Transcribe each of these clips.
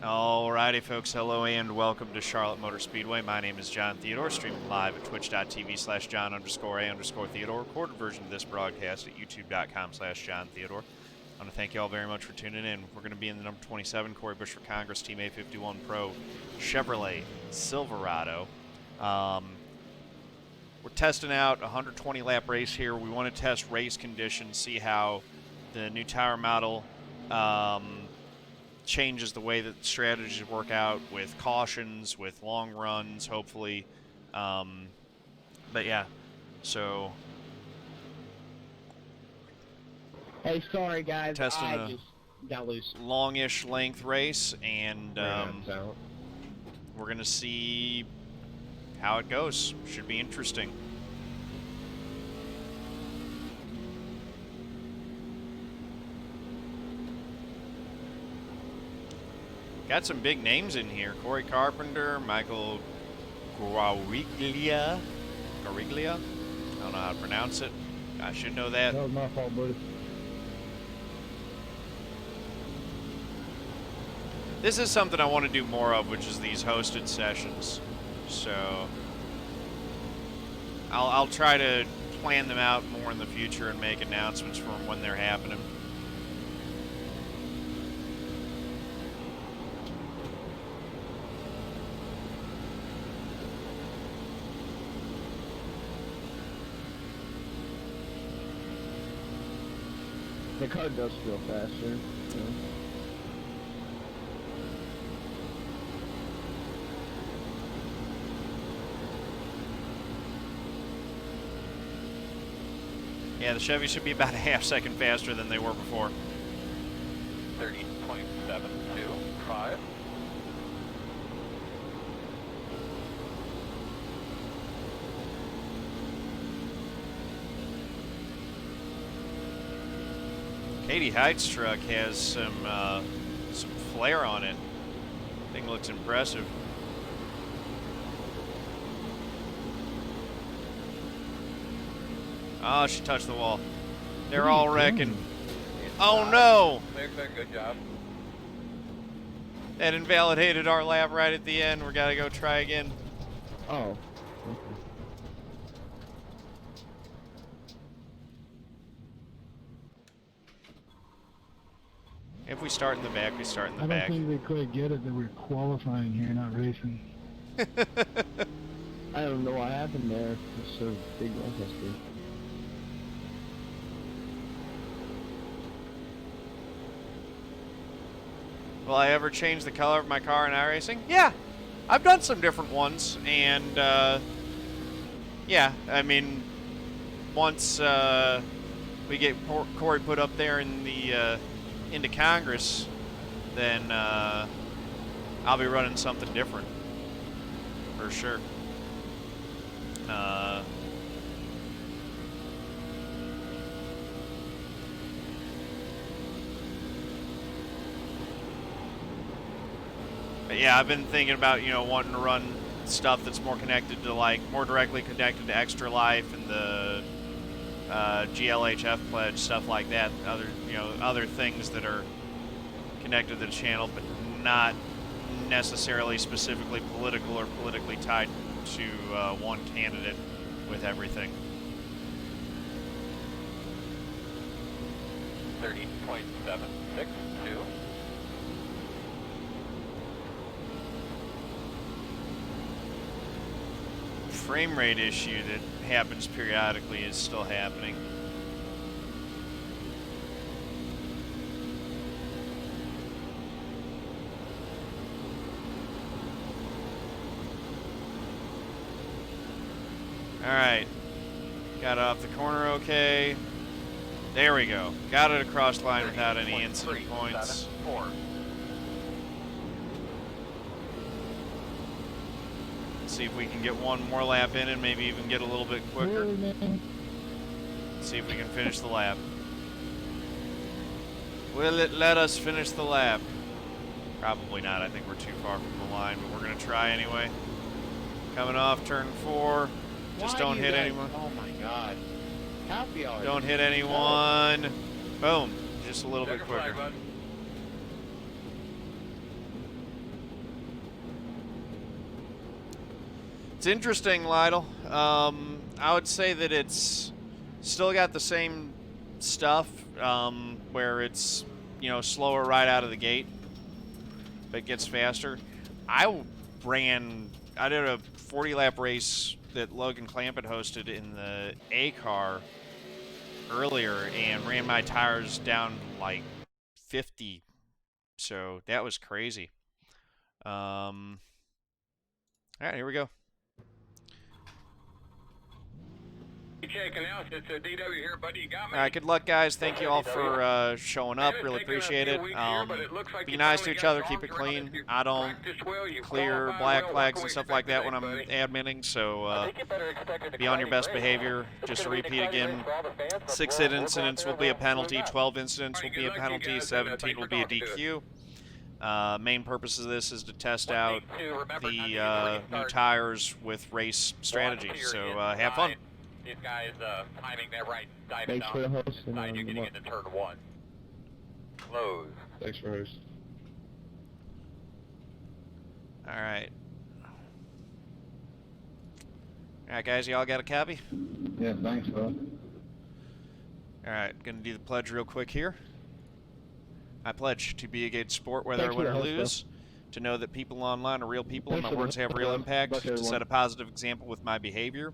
Alrighty, folks. Hello and welcome to Charlotte Motor Speedway. My name is John Theodore, streaming live at twitch.tv/John_A_Theodore. Recorded version of this broadcast at youtube.com/John Theodore. I want to thank you all very much for tuning in. We're going to be in the number 27 Corey Bush for Congress Team A51 Pro Chevrolet Silverado. We're testing out a 120 lap race here. We want to test race conditions, see how the new tire model changes the way that strategies work out with cautions, with long runs, hopefully. But yeah, so Hey, sorry guys, testing I a just got loose. longish length race, and we're gonna see how it goes. Should be interesting. Got some big names in here. Corey Carpenter, Michael Gariglia. I don't know how to pronounce it. I should know that. That was my fault, buddy. This is something I want to do more of, which is these hosted sessions. So I'll try to plan them out more in the future and make announcements for them when they're happening. The car does feel faster. So. Yeah, the Chevy should be about a half second faster than they were before. 30.725. Katie Hyde's truck has some flair on it. Thing looks impressive. Oh, she touched the wall. They're all wrecking. Oh no! Good job. That invalidated our lap right at the end. We gotta go try again. Oh. If we start in the back, we start in the I don't back. think they quite get it that we're qualifying here, not racing. I don't know what happened there. It's so big history. Will I ever change the color of my car in iRacing? Yeah, I've done some different ones, and yeah, I mean, once we get Corey put up there in the into Congress, then I'll be running something different for sure. But yeah, I've been thinking about, you know, wanting to run stuff that's more connected to, like, more directly connected to Extra Life and the GLHF pledge, stuff like that. Other, you know, other things that are connected to the channel, but not necessarily specifically political or politically tied to one candidate with everything. 30.762. Frame rate issue that happens periodically is still happening. Alright, got it off the corner okay. There we go. Got it across the line without any incident points. 30.374. See if we can get one more lap in and maybe even get a little bit quicker. Really, man? See if we can finish the lap. Will it let us finish the lap? Probably not. I think we're too far from the line, but we're going to try anyway. Coming off turn 4. Just don't hit anyone. Oh my god. Happy hour. Don't hit anyone. Boom. Just a little bit quicker. It's interesting, Lytle. I would say that it's still got the same stuff, where it's, slower right out of the gate, but it gets faster. I I did a 40-lap race that Logan Clamp had hosted in the A car earlier and ran my tires down to like 50, so that was crazy. All right, here we go. Checking out, it's a DW here, buddy. You got me? All right, good luck, guys. Thank you all for showing up. Really appreciate it. Be nice to each other. Keep it clean. I don't clear black flags and stuff like that when I'm adminning, so be on your best behavior. Just to repeat again, 6 incidents will be a penalty, 12 incidents will be a penalty, 17 will be a DQ. Main purpose of this is to test out the new tires with race strategies, so have fun. These guys timing that right, diving Thanks down. for the hosting. Side, you're getting into turn 1. Close. Thanks for hosting. All right. All right, guys, y'all got a copy? Yeah, thanks, bro. All right, gonna do the pledge real quick here. I pledge to be a good sport, whether I win or lose, to know that people online are real people and my words have real impact, to set a positive example with my behavior,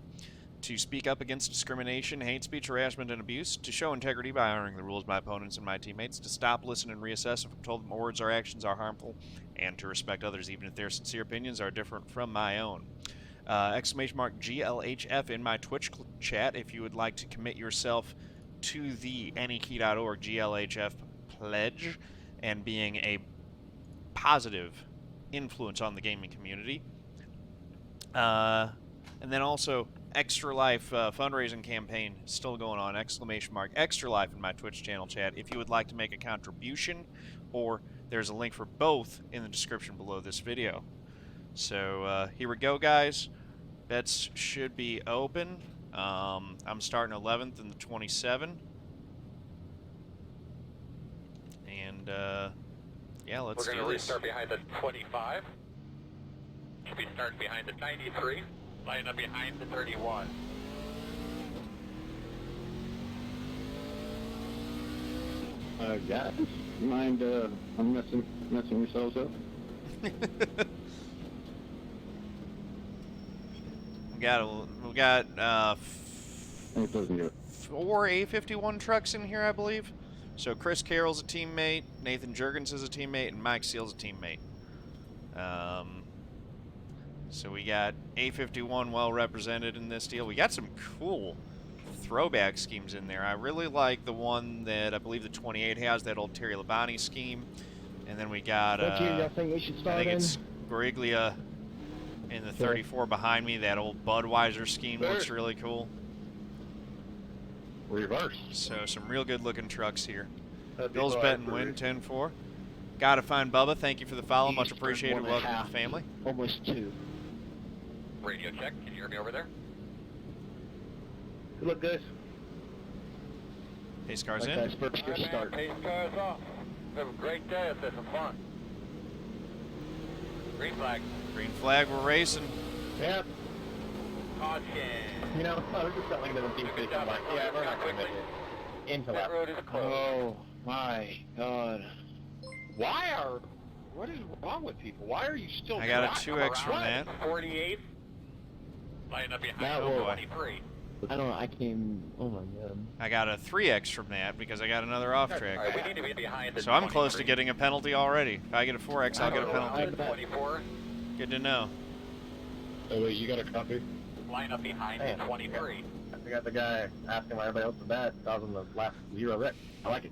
to speak up against discrimination, hate speech, harassment, and abuse, to show integrity by honoring the rules of my opponents and my teammates, to stop, listen, and reassess if I'm told that my words or actions are harmful, and to respect others even if their sincere opinions are different from my own. Exclamation mark GLHF in my Twitch chat if you would like to commit yourself to the anykey.org GLHF pledge and being a positive influence on the gaming community. And then also, Extra Life fundraising campaign still going on, exclamation mark Extra Life in my Twitch channel chat if you would like to make a contribution, or there's a link for both in the description below this video. So here we go, guys. Bets should be open. I'm starting 11th in the 27. And yeah, let's do this. We're going to restart behind the 25. Should be starting behind the 93. Line up behind the 31. Guys, you mind, I'm messing yourselves up? we got 4 A51 trucks in here, I believe. So Chris Carroll's a teammate, Nathan Jurgens is a teammate, and Mike Seale's a teammate. So we got A51 well represented in this deal. We got some cool throwback schemes in there. I really like the one that I believe the 28 has, that old Terry Labonte scheme. And then we got, I think it's Goriglia in the 34 behind me. That old Budweiser scheme looks really cool. Reverse. So some real good looking trucks here. Bill's bet and win 10-4. Gotta find Bubba. Thank you for the follow. Much appreciated. Welcome to the family. Almost 2. Radio check. Can you hear me over there? Good luck, guys. Pace cars in. Guys, first good start. Pace cars off. Have a great day. Let's have some fun. Green flag. Green flag. We're racing. Yep. Caution. You know, I was just telling them to be like, yeah, we're not going to make it. Into that. Road is closed. Oh, my God. What is wrong with people? Why are you still I got a 2X from that. 48. Line up behind That the will- 23. I don't know, I came, oh my God. I got a 3X from that because I got another off All track. right, we need to be behind the So I'm close to 23. getting a penalty already. If I get a 4X, I'll get a penalty. 24. Good to know. Oh wait, you got a copy? Line up behind Hey. the 23. I got the guy asking why everybody else is bad, causing the last 0 wreck. I like it.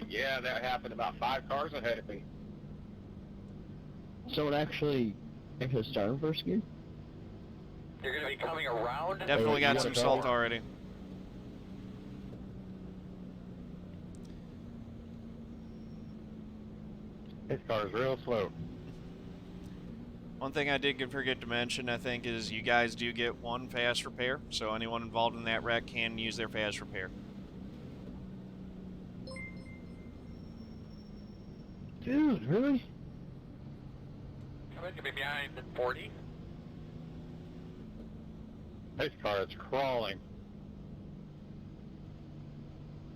Yeah, that happened about 5 cars ahead of me. So it actually started first gear? You're going to be coming around. Definitely got some salt already. This car is real slow. One thing I did forget to mention, I think, is you guys do get 1 fast repair, so anyone involved in that wreck can use their fast repair. Dude, really? Coming to be behind the 40. This car is crawling.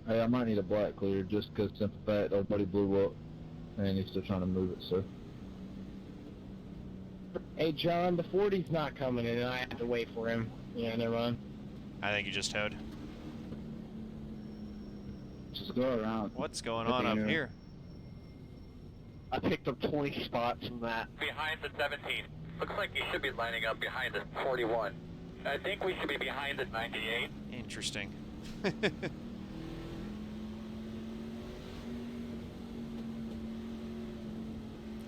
Hey, I might need a black clear just because simple fact old buddy blew up and he's still trying to move it, so. Hey, John, the 40's not coming in, and I have to wait for him. Yeah, never mind. I think you just towed. Just go around. What's going on up here? I picked up 20 spots from that. Behind the 17. Looks like you should be lining up behind the 41. I think we should be behind the 98. Interesting.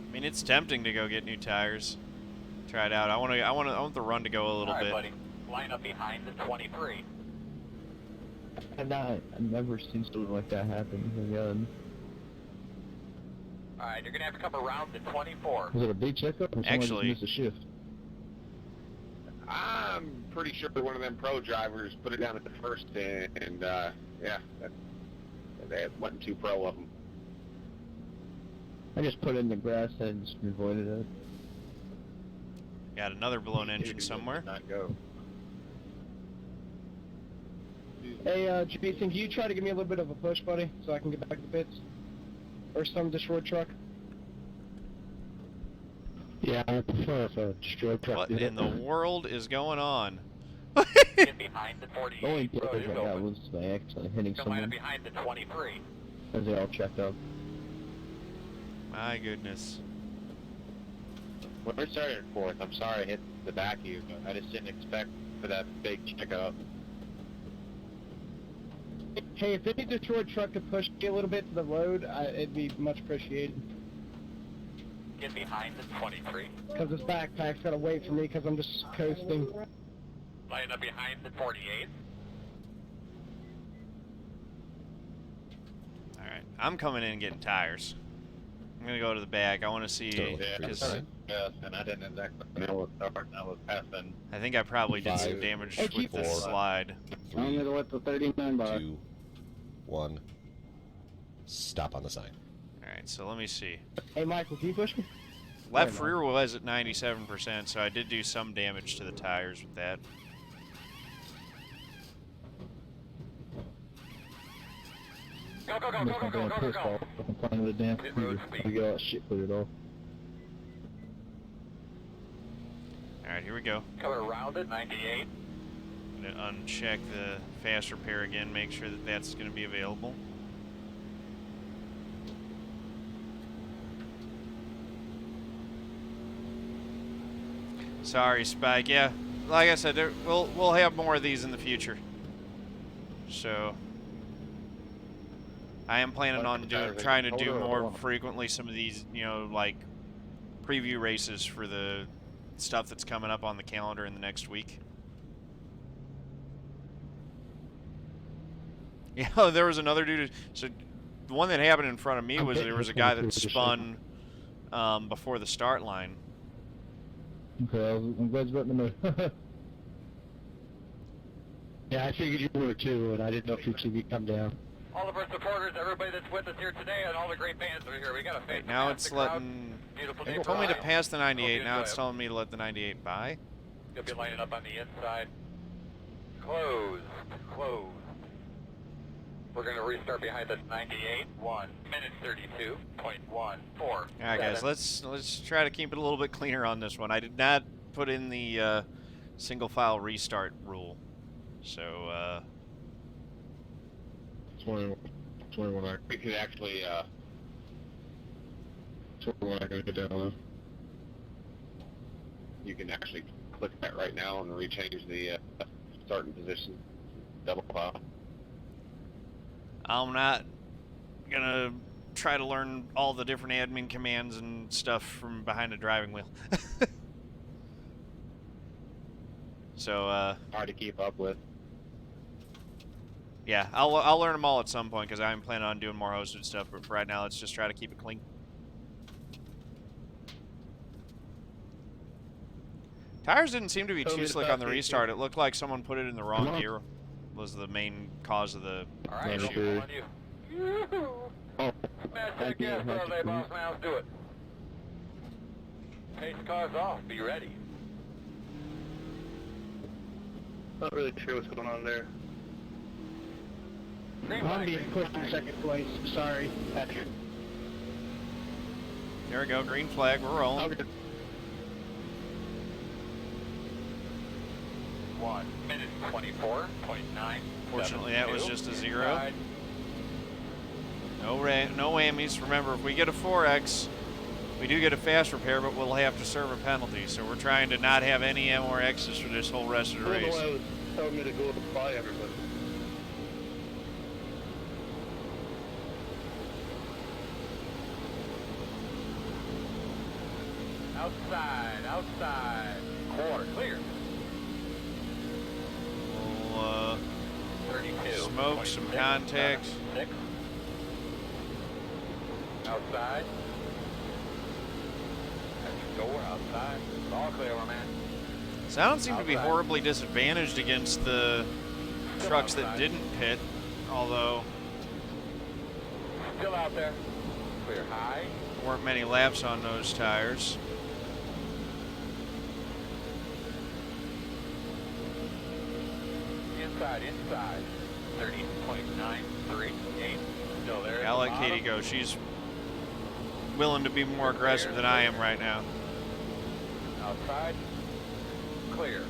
I mean, it's tempting to go get new tires. Try it out. I want the run to go a little All right, bit. buddy. Line up behind the 23. I've never seen something like that happen again. All right, you're gonna have to come around the 24. Was it a big checkup or somebody Actually- just missed a shift? I'm pretty sure one of them pro drivers put it down at the first, and yeah, they wasn't too pro of them. I just put it in the grass and just avoided it. Got another blown engine Did somewhere. Not go. Hey, Jason, can you try to give me a little bit of a push, buddy, so I can get back to the pits? Or some destroyed truck? Yeah, I prefer if a destroyed truck What did in it. the world is going on? Get behind the The 48. only Road damage is I got open. was by accidentally hitting Come line up someone behind the 23. as they all checked up. My goodness. Well, we're starting at fourth. I'm sorry I hit the back of you, but I just didn't expect for that big checkup. Hey, if any destroyed truck could push me a little bit to the road, it'd be much appreciated. Get behind the 23. Because this backpack's got to wait for me because I'm just coasting. Line up behind the 48. Alright, I'm coming in and getting tires. I'm gonna go to the back. I want to see, Yeah, because yes, and I didn't exactly know what start. I was passing. I think I probably did some 5, damage Hey, with the 4, slide. I'm gonna let the 39 by. 2, 1. Stop on the sign. Alright, so let me see. Hey, Michael, can you push me? Left rear was at 97%, so I did do some damage to the tires with that. Go, go, go, I'm go, just go, gonna go, be go, pissed go, go. off if I'm playing with a damn Pit clear. road speed. We got all that shit cleared off. Alright, here we go. Coming around it, 98. I'm gonna uncheck the fast repair again, make sure that that's gonna be available. Sorry, Spike. Yeah, like I said, we'll have more of these in the future. So I am planning on trying to do more frequently some of these, you know, like preview races for the stuff that's coming up on the calendar in the next week. Yeah, there was another dude. So the one that happened in front of me was there was a guy that spun before the start line. Okay, I'm glad you let me know. Yeah, I figured you were too, and I didn't know if you'd come down. All of our supporters, everybody that's with us here today, and all the great bands that are here. We got a Right, now it's letting. Beautiful It day told me to for pass the 98. Hope you Now enjoy it's it. telling me to let the 98 by. You'll be lining up on the inside. Closed. Closed. We're going to restart behind the 98. 1 minute 32.14. All right, guys. Let's try to keep it a little bit cleaner on this one. I did not put in the single file restart rule, so 21 we could actually 21 I can get down though. You can actually click that right now and rechange the starting position. Double file. I'm not gonna try to learn all the different admin commands and stuff from behind a driving wheel. So Hard to keep up with. yeah, I'll learn them all at some point because I'm planning on doing more hosted stuff. But for right now, let's just try to keep it clean. Tires didn't seem to be too slick on the restart. It looked like someone put it in the wrong gear. Was the main cause of the All right, issue. on you. Yoo-hoo. Oh, Smash that gas pedal there, boss. Now let's do it. Pace cars off. Be ready. Not really sure what's going on there. Green I'm flag, being green pushed in flag. second place. Sorry. There we go, green flag, we're rolling. Okay. 1 minute 24.9. Fortunately, that was just a 0. Inside. No whammies. Remember, if we get a 4X, we do get a fast repair, but we'll have to serve a penalty. So we're trying to not have any M or X's for this whole rest of the I don't know race. why it was telling me to go by everybody. Outside. Quarter, clear. We'll 32. smoke some contacts. 6. Outside. That's your door, outside. It's all clear, my man. Sound seemed to be Outside. horribly disadvantaged against the trucks that outside. didn't pit, although Still out there. Clear high. there weren't many laps on those tires. Inside. 30.938. Still there. at I'll the let Katie bottom. go. She's willing to be more aggressive than I am right now. Outside. Clear.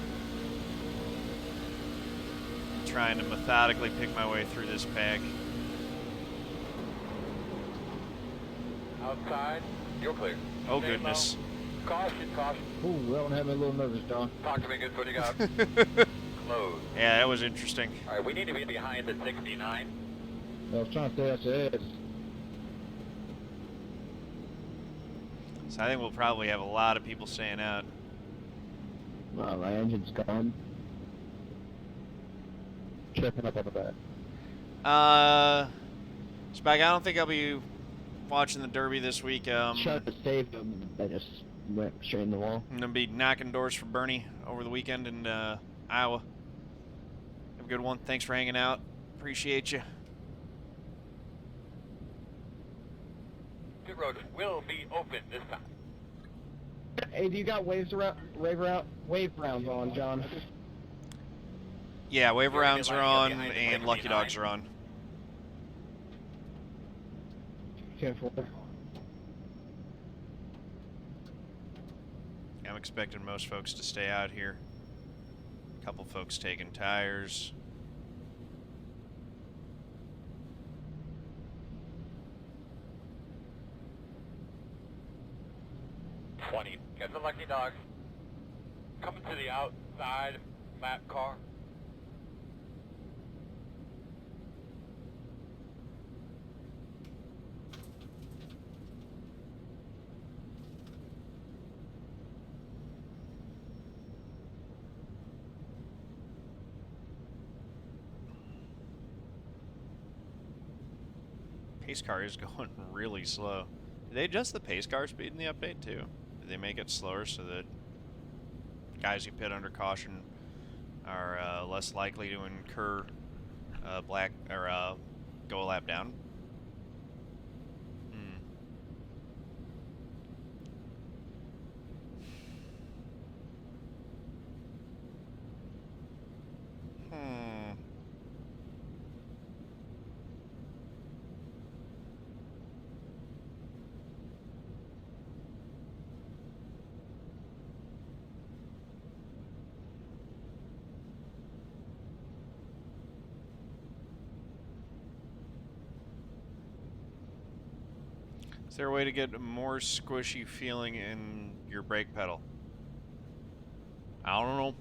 Trying to methodically pick my way through this pack. Outside. You're clear. Oh, Stay goodness. low. Caution. Ooh, that one had me a little nervous, Don. Talk to me good. What do you got? Close. Yeah, that was interesting. All right, we need to be behind the 69. I was trying to stay out the edge. So I think we'll probably have a lot of people staying out. Wow, my engine's gone. Checking up on the back. Spike, I don't think I'll be watching the Derby this week. Tried to save them, they just went straight in the wall. I'm gonna be knocking doors for Bernie over the weekend in Iowa. Have a good one. Thanks for hanging out. Appreciate you. Pit road will be open this time. Hey, do you got wave rounds on, John? Yeah, wave You're gonna be rounds are lining up on behind the and Lucky 69. Dogs are on. 10-4. I'm expecting most folks to stay out here. A couple folks taking tires. Get the Lucky Dogs. Coming to the outside lap car. Pace car is going really slow. Did they adjust the pace car speed in the update too? Did they make it slower so that guys who pit under caution are less likely to incur go a lap down? Is there a way to get a more squishy feeling in your brake pedal? I don't know.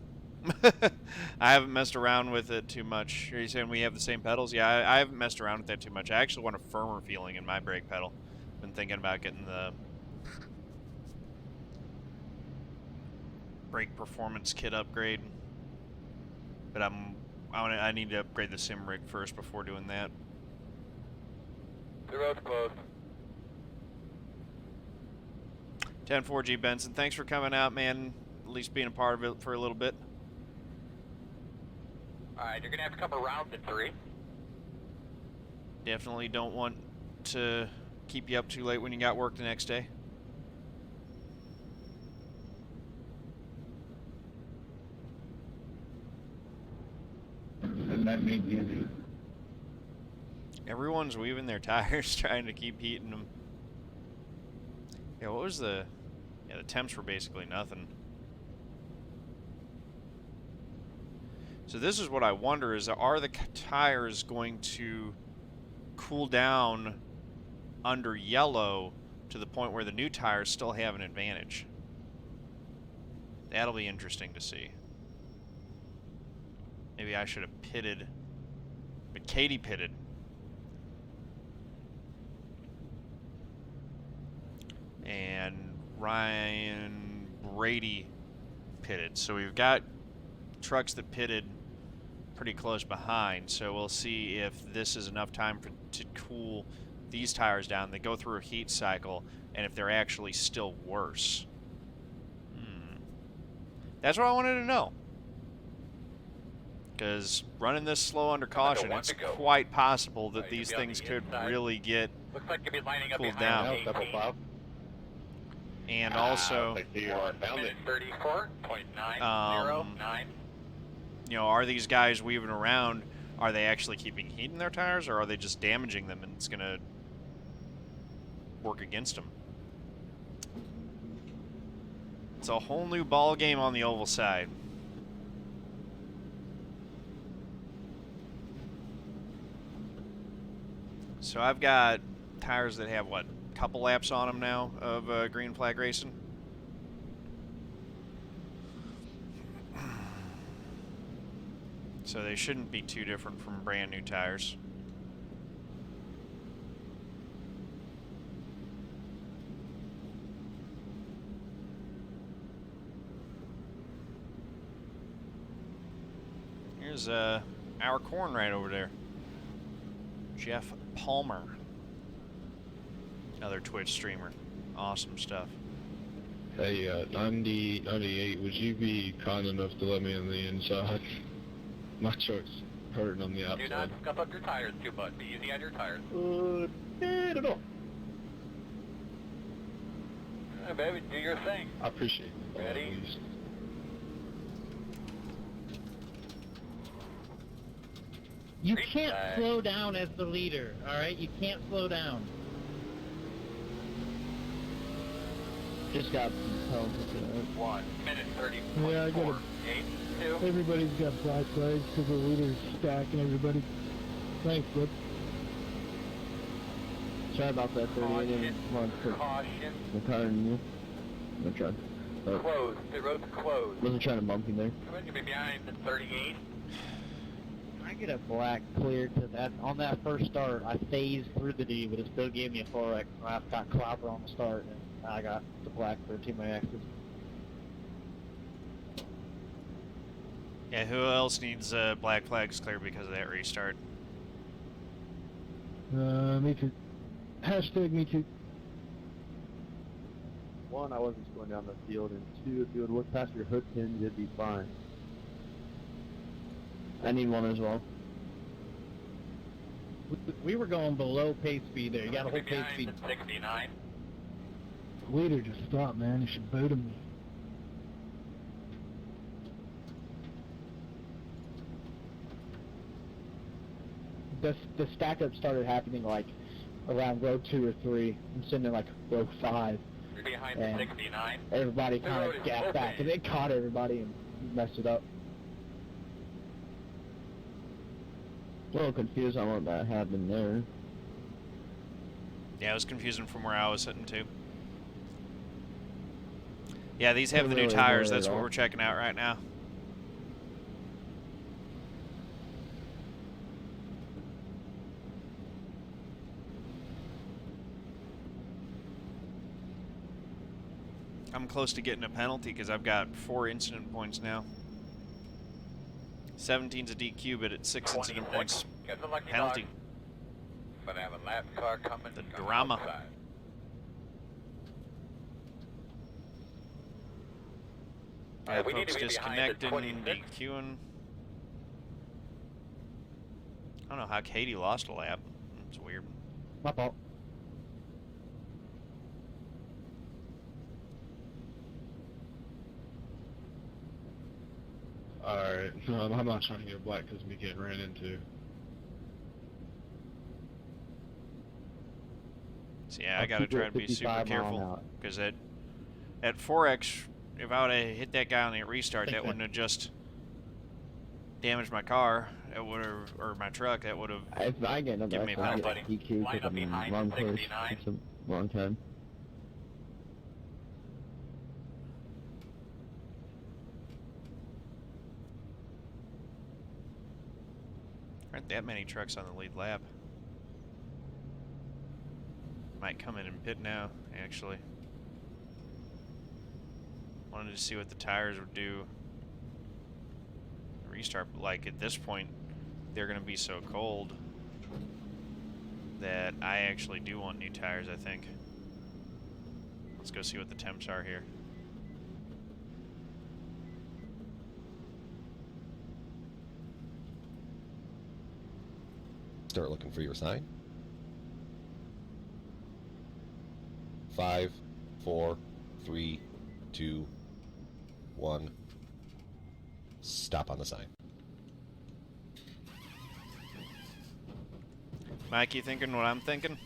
I haven't messed around with it too much. Are you saying we have the same pedals? Yeah, I haven't messed around with that too much. I actually want a firmer feeling in my brake pedal. Been thinking about getting the brake performance kit upgrade, but I need to upgrade the sim rig first before doing that. The road's closed. 10-4G Benson, thanks for coming out, man. At least being a part of it for a little bit. Alright, you're gonna have to come around in 3. Definitely don't want to keep you up too late when you got work the next day. that made you. Everyone's weaving their tires trying to keep heating them. Yeah, what was the... Yeah, the temps were basically nothing. So this is what I wonder is, are the tires going to cool down under yellow to the point where the new tires still have an advantage? That'll be interesting to see. Maybe I should have pitted. But Katie pitted. And Ryan Brady pitted. So we've got trucks that pitted pretty close behind. So we'll see if this is enough time to cool these tires down. They go through a heat cycle, and if they're actually still worse. That's what I wanted to know. Because running this slow under caution, it's quite possible that these things could really get cooled down. And also, Minute 34.909. you know, are these guys weaving around, are they actually keeping heat in their tires, or are they just damaging them and it's going to work against them? It's a whole new ball game on the oval side. So I've got tires that have, what, a couple laps on them now of green flag racing? So they shouldn't be too different from brand new tires. Here's our corn right over there. Jeff Palmer. Another Twitch streamer. Awesome stuff. Hey, 98, would you be kind enough to let me on the inside? My truck's hurting on the outside. Do not scuff up your tires too much. Be easy on your tires. No. Hey, baby, do your thing. I appreciate it. Ready? Please. You can't slow down as the leader, alright? You can't slow down. Just got penalties. 1 minute 30. Yeah, I got a... 8, 2. Everybody's got black flags because the leader's stacking everybody. Thanks, bud. Sorry about that, 38. Caution. I'm tired of you. I'm trying. Closed. The road's closed. Wasn't trying to bump you there. Come on, you'll be behind the 38. I get a black clear to that. On that first start, I phased through the D, but it still gave me a 4X. I got clobber on the start, and I got the black clear to my axis. Yeah, who else needs black flags clear because of that restart? Me too. Hashtag me too. One, I wasn't just going down the field, and two, if you would look past your hood pins, it'd be fine. I need one as well. We were going below pace speed there. You got to hold pace speed. 69. Leader, just stop, man. You should boot him. The stack up started happening like around row 2 or 3. I'm sitting in like row 5. You're behind And the 69. everybody The kind road of is gapped back, open. and it caught everybody and messed it up. A little confused on what that happened there. Yeah, it was confusing from where I was sitting too. Yeah, these have Not the new really tires. worried That's at what all. we're checking out right now. I'm close to getting a penalty because I've got 4 incident points now. 17's a DQ, but it's 6 incident points Get the lucky penalty. dog. But I have a lap car coming. The from drama. outside. Yeah, we need folks to be behind the disconnecting, 26. DQing. I don't know how Katie lost a lap. It's weird. My fault. Alright, no, I'm not trying to get black because me getting ran into. So yeah, I I'll gotta keep it try at to be super 55 mile an careful hour. because at 4x, if I would have hit that guy on the restart, that wouldn't have just damaged my car. It would have, or my truck. That would have. If I get another Give me a accident, I penalty. get DQ Line because up I'm in the behind wrong place 69. at the wrong time. Aren't that many trucks on the lead lap? Might come in and pit now, actually. Wanted to see what the tires would do. Restart, like at this point, they're gonna be so cold that I actually do want new tires, I think. Let's go see what the temps are here. Start looking for your sign. 5, 4, 3, 2, 1. Stop on the sign. Mike, you thinking what I'm thinking?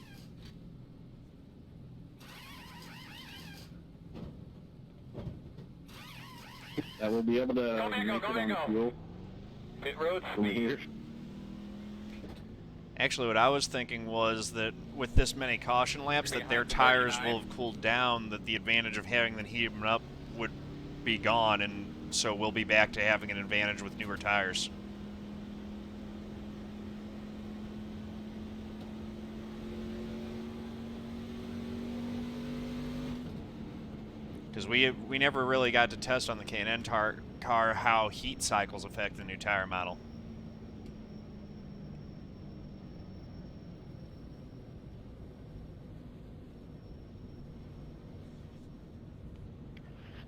That will be able to Go, man, make go, it man, on go. fuel Pit road from speed. here. Actually, what I was thinking was that with this many caution laps, that their tires will have cooled down, that the advantage of having them heat them up would be gone, and so we'll be back to having an advantage with newer tires. Because we never really got to test on the K&N car how heat cycles affect the new tire model.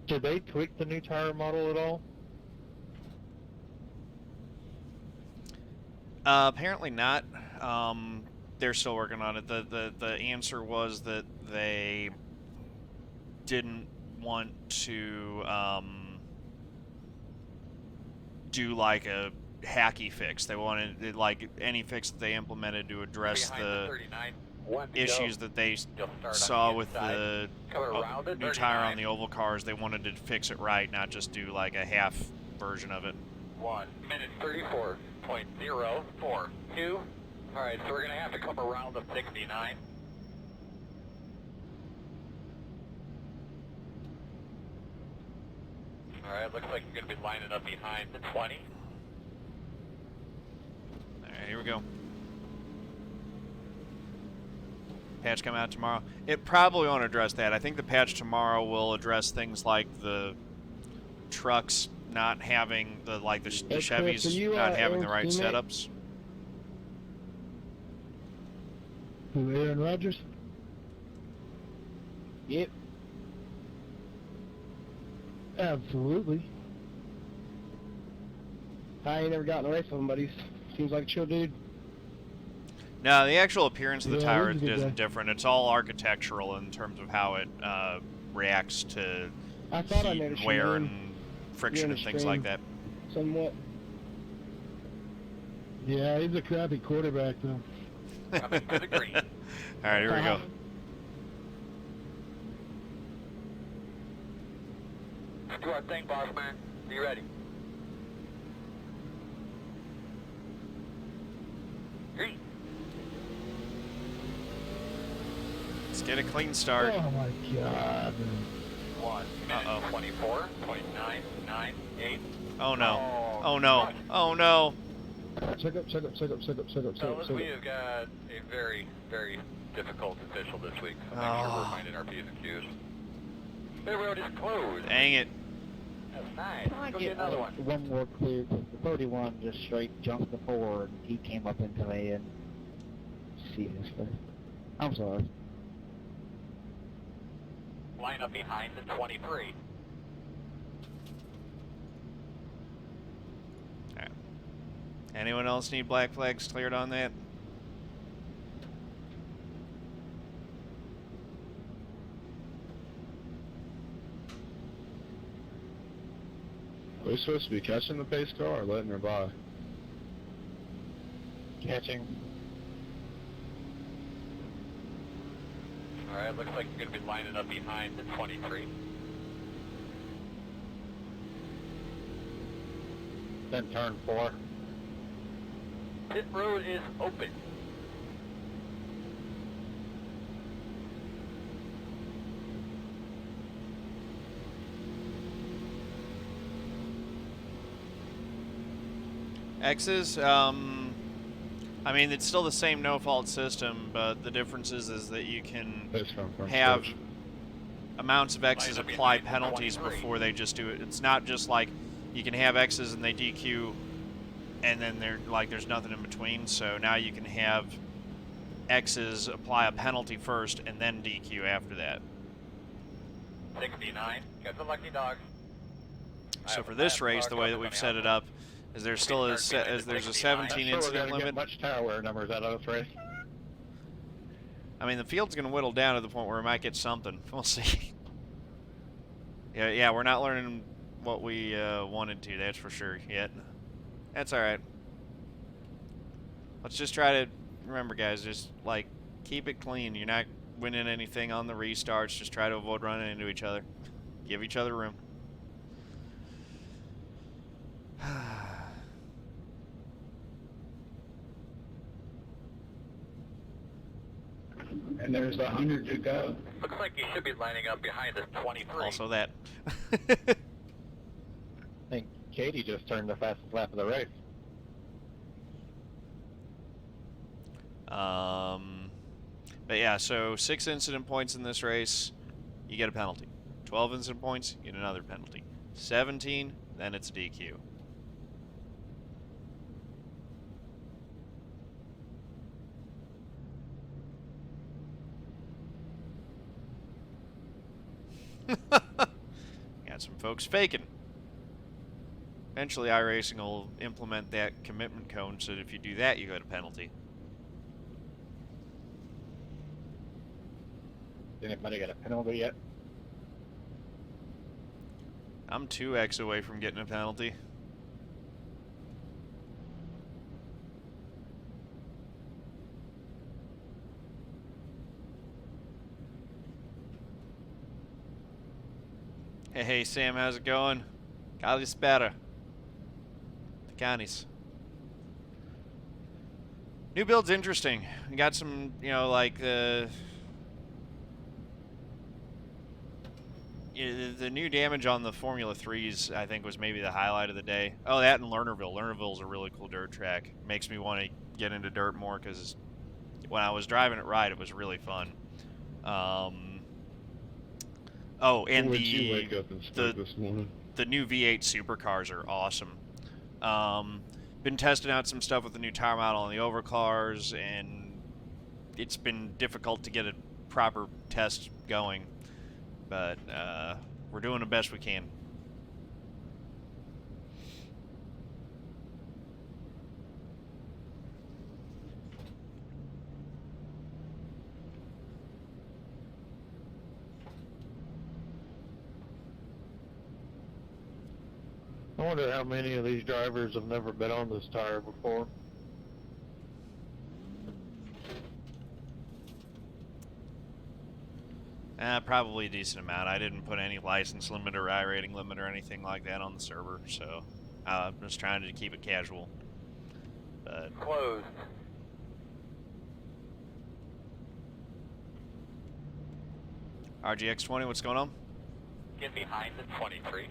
Did they tweak the new tire model at all? Apparently not. They're still working on it. The answer was that they didn't want to do like a hacky fix. They wanted like any fix that they implemented to address the issues that they saw with the new tire on the oval cars. They wanted to fix it right, not just do like a half version of it. 1 minute 34.042. Alright, so we're going to have to come around the 69. Alright, looks like you're going to be lining up behind the 20. Alright, here we go. Patch come out tomorrow. It probably won't address that. I think the patch tomorrow will address things like the trucks not having the Chevys not having the right setups. Who, Aaron Rodgers? Yep. Absolutely. I ain't never gotten away from him, but he seems like a chill dude. No, the actual appearance of the Yeah, tire he's a good isn't guy. different. It's all architectural in terms of how it reacts to I thought I heat noticed and wear your and name friction and during the things like stream. that. Somewhat. Yeah, he's a crappy quarterback, though. Coming to the green. All right, here we go. Let's do our thing, boss man. Be ready. Green. Let's get a clean start. Oh my god. 1 minute 24.998. Oh no. Oh no. Oh no. Check up. Fellas, we have got a very, very difficult official this week, so make sure we're minding our P's and Q's. The road is closed. Dang it. That's nice. I Go get get another one. one more clear. The 31 just straight jumped the forward. He came up into me and see this thing. I'm sorry. Line up behind the 23. Alright. Anyone else need black flags cleared on that? Are we supposed to be catching the pace car or letting her by? Catching. Alright, looks like you're going to be lining up behind the 23. Then turn 4. Pit road is open. X's, I mean, it's still the same no-fault system, but the difference is that you can Pace car from have switch. amounts of X's Line up apply behind the penalties 23. before they just do it. It's not just like you can have X's and they DQ, and then there's nothing in between. So now you can have X's apply a penalty first and then DQ after that. 69. Got the lucky dog. So for this race, the way that we've set it up is there still is there's a 17 incident limit. Much tower numbers out of this race. I mean, the field's going to whittle down to the point where we might get something. We'll see. Yeah, we're not learning what we wanted to, that's for sure, yet. That's alright. Let's just try to, remember guys, just, like, keep it clean. You're not winning anything on the restarts. Just try to avoid running into each other. Give each other room. And there's 100 to go. Looks like you should be lining up behind the 23. Also that. I think Katie just turned the fastest lap of the race. But yeah, so 6 incident points in this race, you get a penalty. 12 incident points, you get another penalty. 17, then it's a DQ. Got some folks faking. Eventually iRacing will implement that commitment cone so that if you do that, you get a penalty. Anybody got a penalty yet? I'm 2x away from getting a penalty. Hey Sam, how's it going? Kalispera. Takanis. New build's interesting. We got some, you know, like the new damage on the Formula 3s, I think, was maybe the highlight of the day. Oh, that and Lernerville. Lernerville's a really cool dirt track. Makes me want to get into dirt more because when I was driving it right, it was really fun. Oh, and When did you wake up and smoke this morning? the new V8 supercars are awesome. Been testing out some stuff with the new tire model on the overcars, and it's been difficult to get a proper test going. But we're doing the best we can. I wonder how many of these drivers have never been on this tire before. Probably a decent amount. I didn't put any license limit or iRating limit or anything like that on the server, so I'm just trying to keep it casual. But Closed. RGX20, what's going on? Get behind the 23.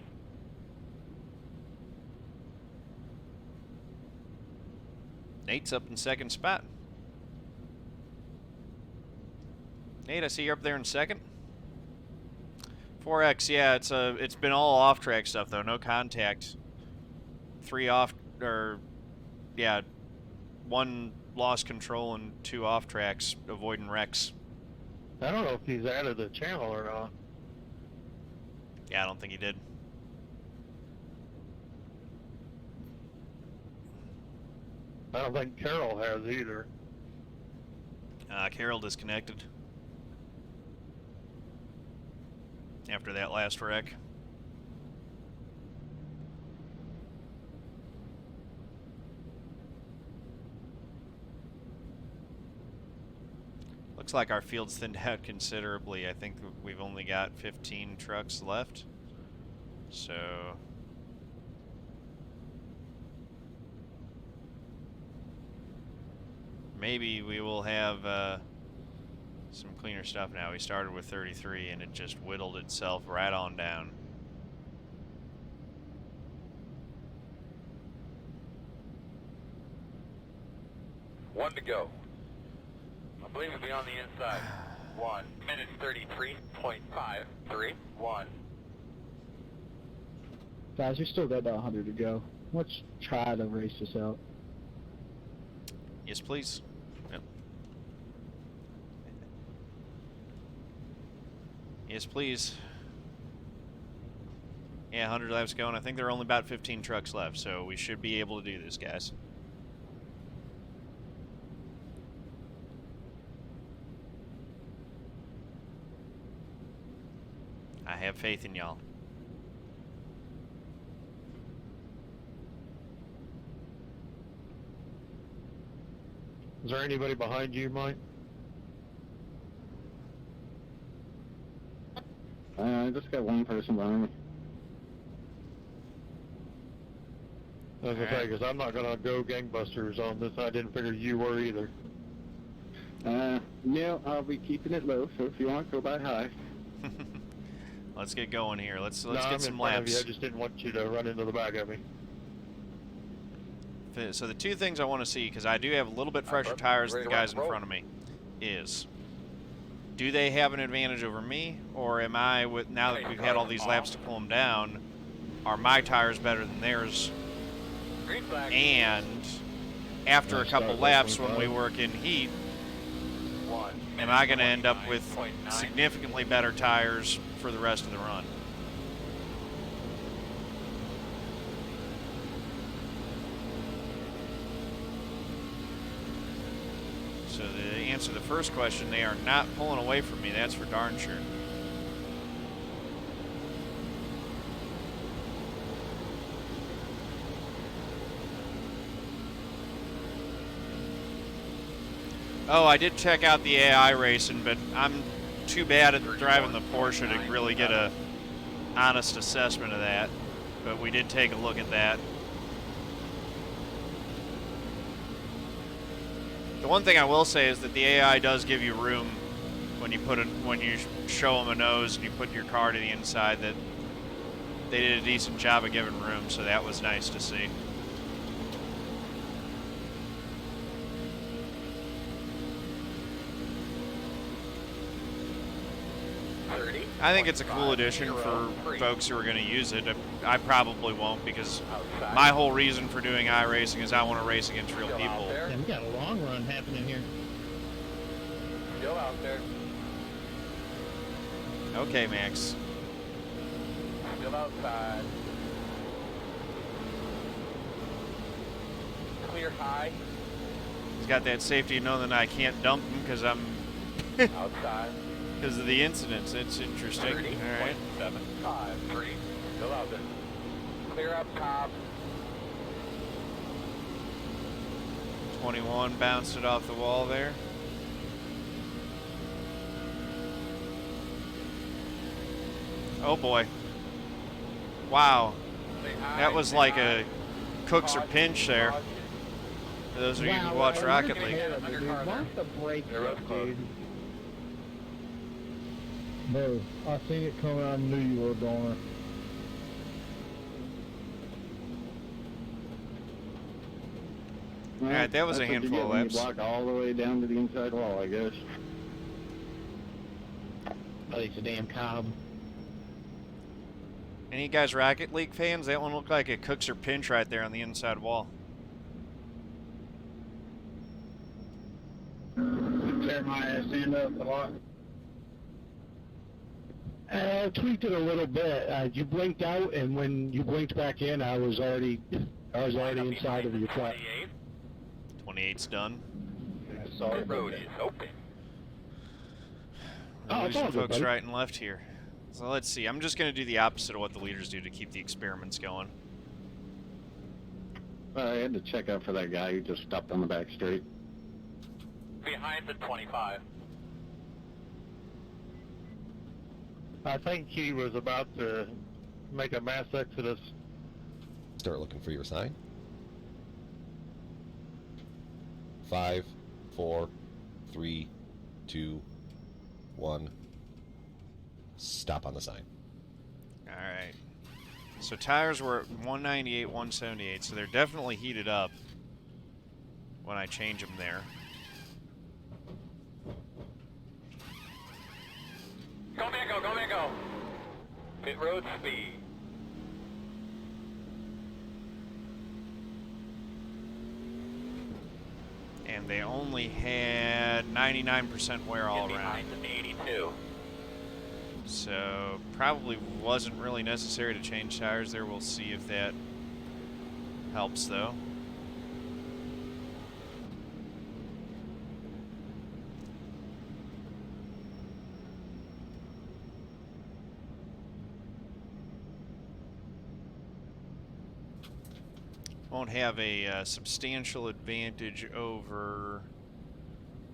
Nate's up in second spot. Nate, I see you're up there in second. 4X, yeah, it's been all off-track stuff though, no contact. 3 off, or yeah, 1 lost control and 2 off tracks, avoiding wrecks. I don't know if he's added a channel or not. Yeah, I don't think he did. I don't think Carol has either. Carol disconnected after that last wreck. Looks like our field's thinned out considerably. I think we've only got 15 trucks left. So maybe we will have some cleaner stuff now. We started with 33 and it just whittled itself right on down. One to go. I believe it'll be on the inside. 1 minute 33.531. Guys, we still got about 100 to go. Let's try to race this out. Yes, please. Yep. Yes, please. Yeah, 100 laps going. I think there are only about 15 trucks left, so we should be able to do this, guys. I have faith in y'all. Is there anybody behind you, Mike? I just got one person behind me. I was gonna say, because I'm not gonna go gangbusters on this. I didn't figure you were either. Yeah, I'll be keeping it low, so if you want, go by high. Let's get going here. Let's No, get I'm some in front of laps. you. I just didn't want you to run into the back of me. So the two things I want to see, because I do have a little bit fresher tires than the guys in front of me, is do they have an advantage over me, or am I, with now that we've had all these laps to cool them down, are my tires better than theirs? And after a couple laps when we work in heat, am I going to end up with significantly better tires for the rest of the run? So to answer the first question, they are not pulling away from me, that's for darn sure. Oh, I did check out the AI racing, but I'm too bad at driving the Porsche to really get a honest assessment of that. But we did take a look at that. The one thing I will say is that the AI does give you room when you show them a nose and you put your car to the inside. That they did a decent job of giving room, so that was nice to see. I think it's a cool addition for folks who are going to use it. I probably won't, because my whole reason for doing iRacing is I want to race against real people. Yeah, we got a long run happening here. Still out there. Okay, Max. Still outside. Clear high. He's got that safety knowing that I can't dump him because I'm Outside. because of the incidents. It's interesting. All right. 30.753. Still out there. Clear up top. 21 bounced it off the wall there. Oh boy. Wow. That was like a Cooks or Pinch there. For those of you who watch Rocket League. Mark the brake, dude. No, I seen it coming. I knew you were going. Well, Alright, that was a that's what you handful get of when laps. You block all the way down to the inside wall, I guess. Oh, it's a damn cob. Any guys Rocket League fans? That one looked like a Cooks or Pinch right there on the inside wall. Tear my ass in up a lot. I tweaked it a little bit. You blinked out, and when you blinked back in, I was already inside of your truck. 28's done. The road is open. We're it's all losing good, folks buddy. right and left here. So let's see. I'm just going to do the opposite of what the leaders do to keep the experiments going. I had to check out for that guy who just stopped on the back straight. Behind the 25. I think he was about to make a mass exodus. Start looking for your sign. 5, 4, 3, 2, 1. Stop on the sign. Alright. So tires were at 198, 178, so they're definitely heated up when I change them there. Go, man, go, go, man, go. Pit road speed. And they only had 99% wear all Get around. behind the 82. So probably wasn't really necessary to change tires there. We'll see if that helps though. Won't have a substantial advantage over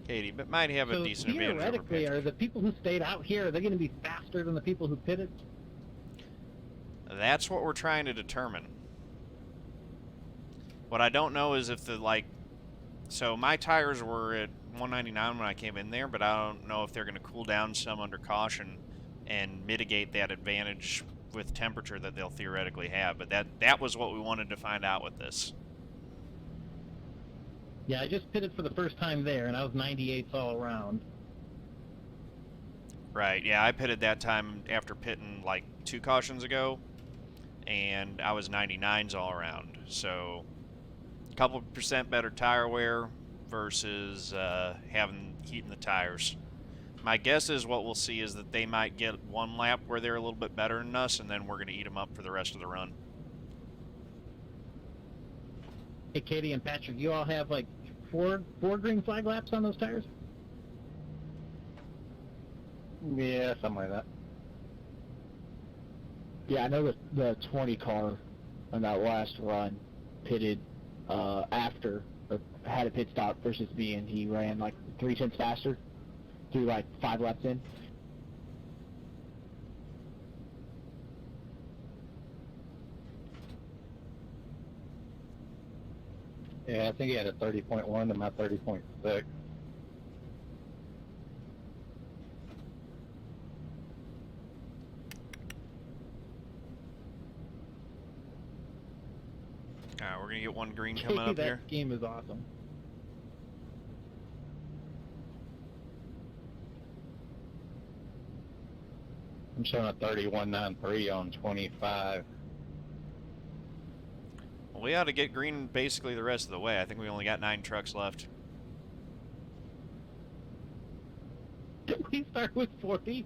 Katie, but might have a decent advantage over theoretically, Patrick. are the people who stayed out here, are they going to be faster than the people who pitted? That's what we're trying to determine. What I don't know is if the, like, so my tires were at 199 when I came in there, but I don't know if they're going to cool down some under caution and mitigate that advantage with temperature that they'll theoretically have. But that was what we wanted to find out with this. Yeah, I just pitted for the first time there, and I was 98s all around. Right, yeah, I pitted that time after pitting like 2 cautions ago, and I was 99s all around. So a couple percent better tire wear versus having heat in the tires. My guess is what we'll see is that they might get one lap where they're a little bit better than us, and then we're going to eat them up for the rest of the run. Hey, Katie and Patrick, you all have like four green flag laps on those tires? Yeah, something like that. Yeah, I know that the 20 car on that last run pitted after, or had a pit stop versus me, and he ran like 3 tenths faster through like 5 laps in. Yeah, I think he had a 30.1 and my 30.6. Alright, we're going to get one green coming up that here. game is awesome. I'm showing a 31.93 on 25. Well, we ought to get green basically the rest of the way. I think we only got 9 trucks left. Did we start with 40?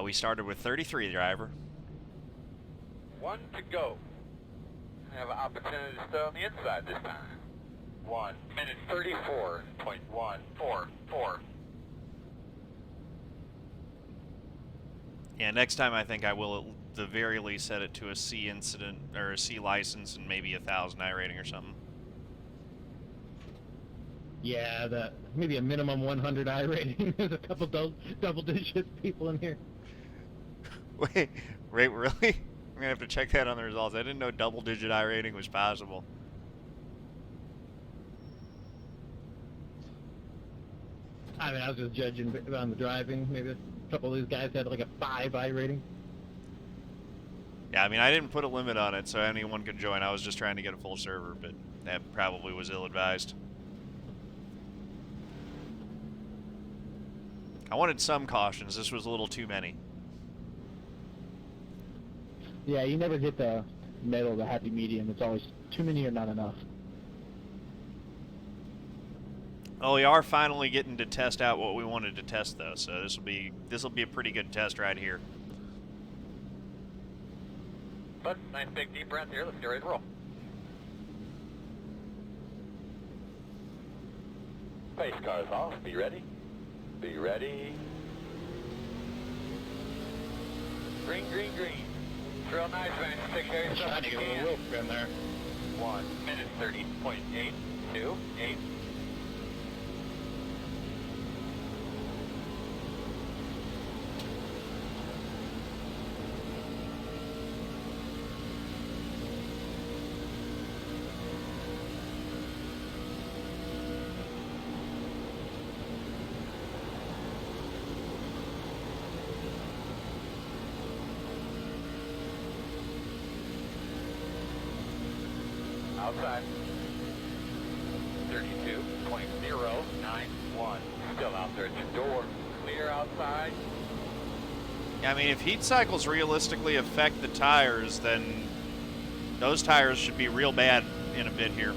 We started with 33, driver. 1 to go. I have an opportunity to stay on the inside this time. 1 minute 34.144. Yeah, next time I think I will at the very least set it to a C incident, or a C license, and maybe 1,000 iRating or something. Yeah, maybe a minimum 100 iRating. There's a couple double-digit people in here. Wait, really? I'm gonna have to check that on the results. I didn't know double-digit iRating was possible. I mean, I was just judging on the driving. Maybe a couple of these guys had like a 5 iRating. Yeah, I mean, I didn't put a limit on it, so anyone could join. I was just trying to get a full server, but that probably was ill-advised. I wanted some cautions. This was a little too many. Yeah, you never get the middle, the happy medium. It's always too many or not enough. Oh, we are finally getting to test out what we wanted to test, though. So this will be a pretty good test right here. But nice big deep breath here. Let's get ready to roll. Pace cars off. Be ready. Be ready. Green, green, green. It's real nice, man. Take care of yourself. Trying to get a little wheel spin there. 1 minute 30.828. outside. 32.091. Still out there at your door. Clear outside. Yeah, I mean, if heat cycles realistically affect the tires, then those tires should be real bad in a bit here.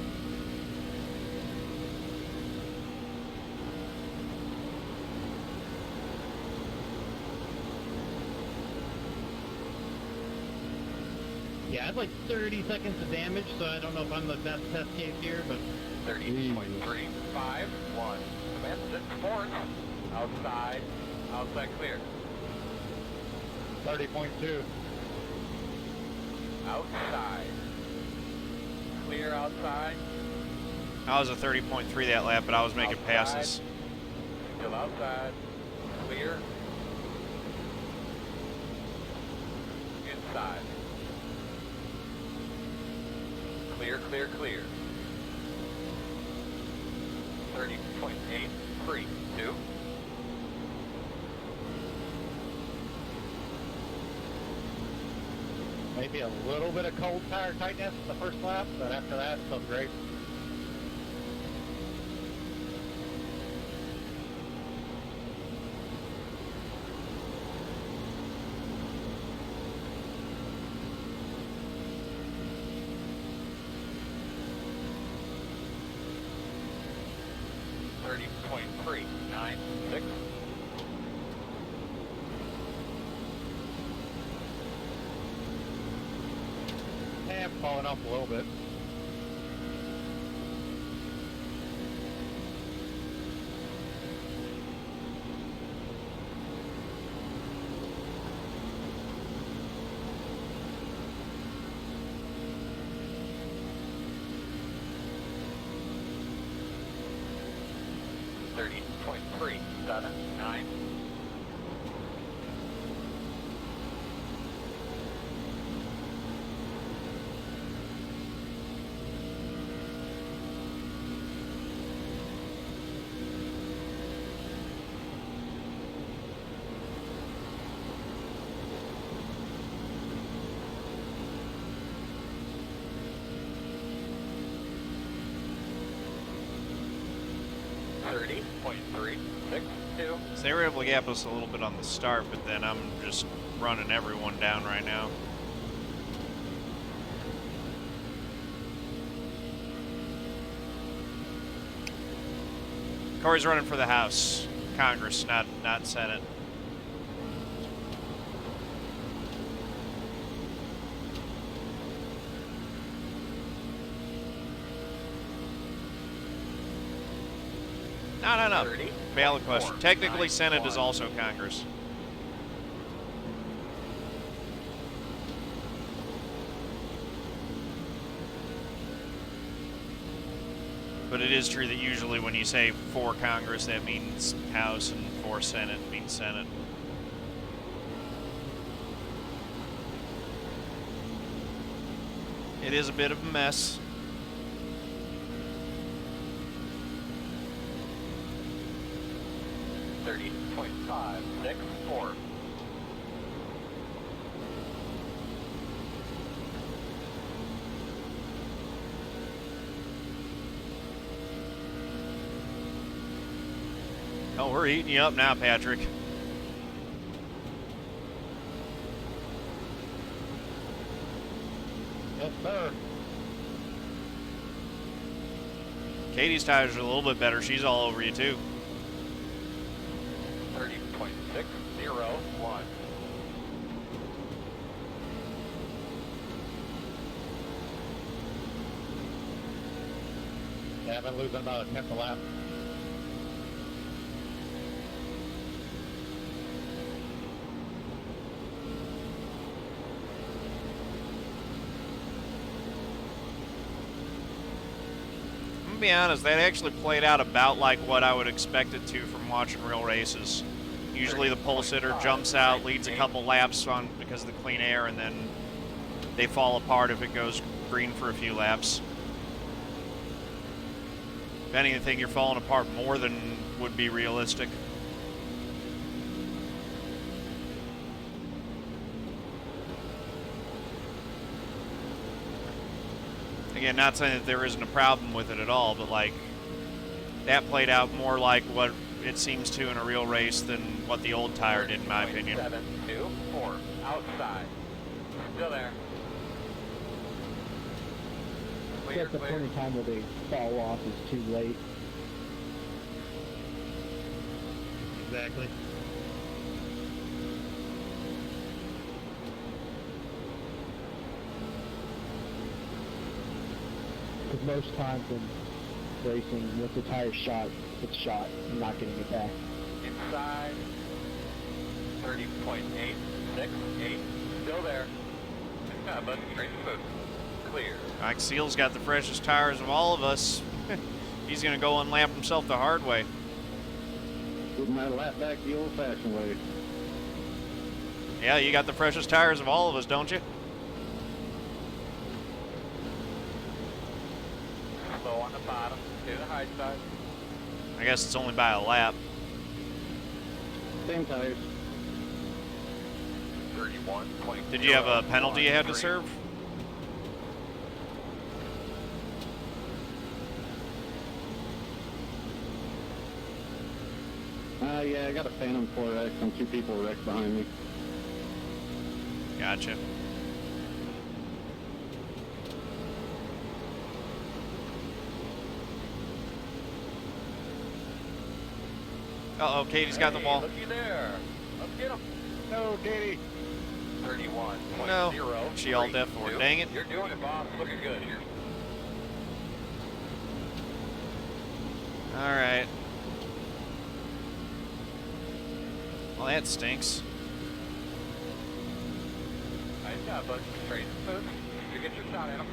Yeah, I have like 30 seconds of damage, so I don't know if I'm the best test case here, but 30.351. Commence at fourth. Outside. Outside clear. 30.2. Outside. Clear outside. I was a 30.3 that lap, but I was making passes. Still outside. Clear. Inside. Clear, clear, clear. 30.832. maybe a little bit of cold tire tightness the first lap, but after that, it felt great. I'm falling off a little bit. So they were able to gap us a little bit on the start, but then I'm just running everyone down right now. Corey's running for the House, Congress, not Senate. No. Valid question. Technically, Senate is also Congress. But it is true that usually when you say for Congress, that means House, and for Senate means Senate. It is a bit of a mess. Oh, we're eating you up now, Patrick. Yes, sir. Katie's tires are a little bit better. She's all over you, too. 30.601. Yeah, I've been losing about a tenth a lap. I'm gonna be honest, that actually played out about like what I would expect it to from watching real races. Usually the pole sitter jumps out, leads a couple laps on because of the clean air, and then they fall apart if it goes green for a few laps. If anything, you're falling apart more than would be realistic. Again, not saying that there isn't a problem with it at all, but like that played out more like what it seems to in a real race than what the old tire did, in my opinion. 724 outside. Still there. Clear, At the clear. point in time where they fall off is too late. Exactly. Because most times in racing, once the tire's shot, it's shot. You're not getting it back. Inside. 30.868. Still there. But straight smooth. Clear. Mike Seal's got the freshest tires of all of us. He's going to go unlap himself the hard way. Getting that lap back the old-fashioned way. Yeah, you got the freshest tires of all of us, don't you? Slow on the bottom. To the high side. I guess it's only by a lap. Same tires. 31. Did you have a penalty you had to serve? Yeah, I got a Phantom 4X and 2 people wrecked behind me. Gotcha. Uh-oh, Katie's got the wall. Looky there. Let's get him. No, Katie. 31.0. No. She all deaf for it. Dang it. You're doing it, boss. Looking good here. All right. Well, that stinks. Nice job, bud. Straight smooth. You get your shot at him.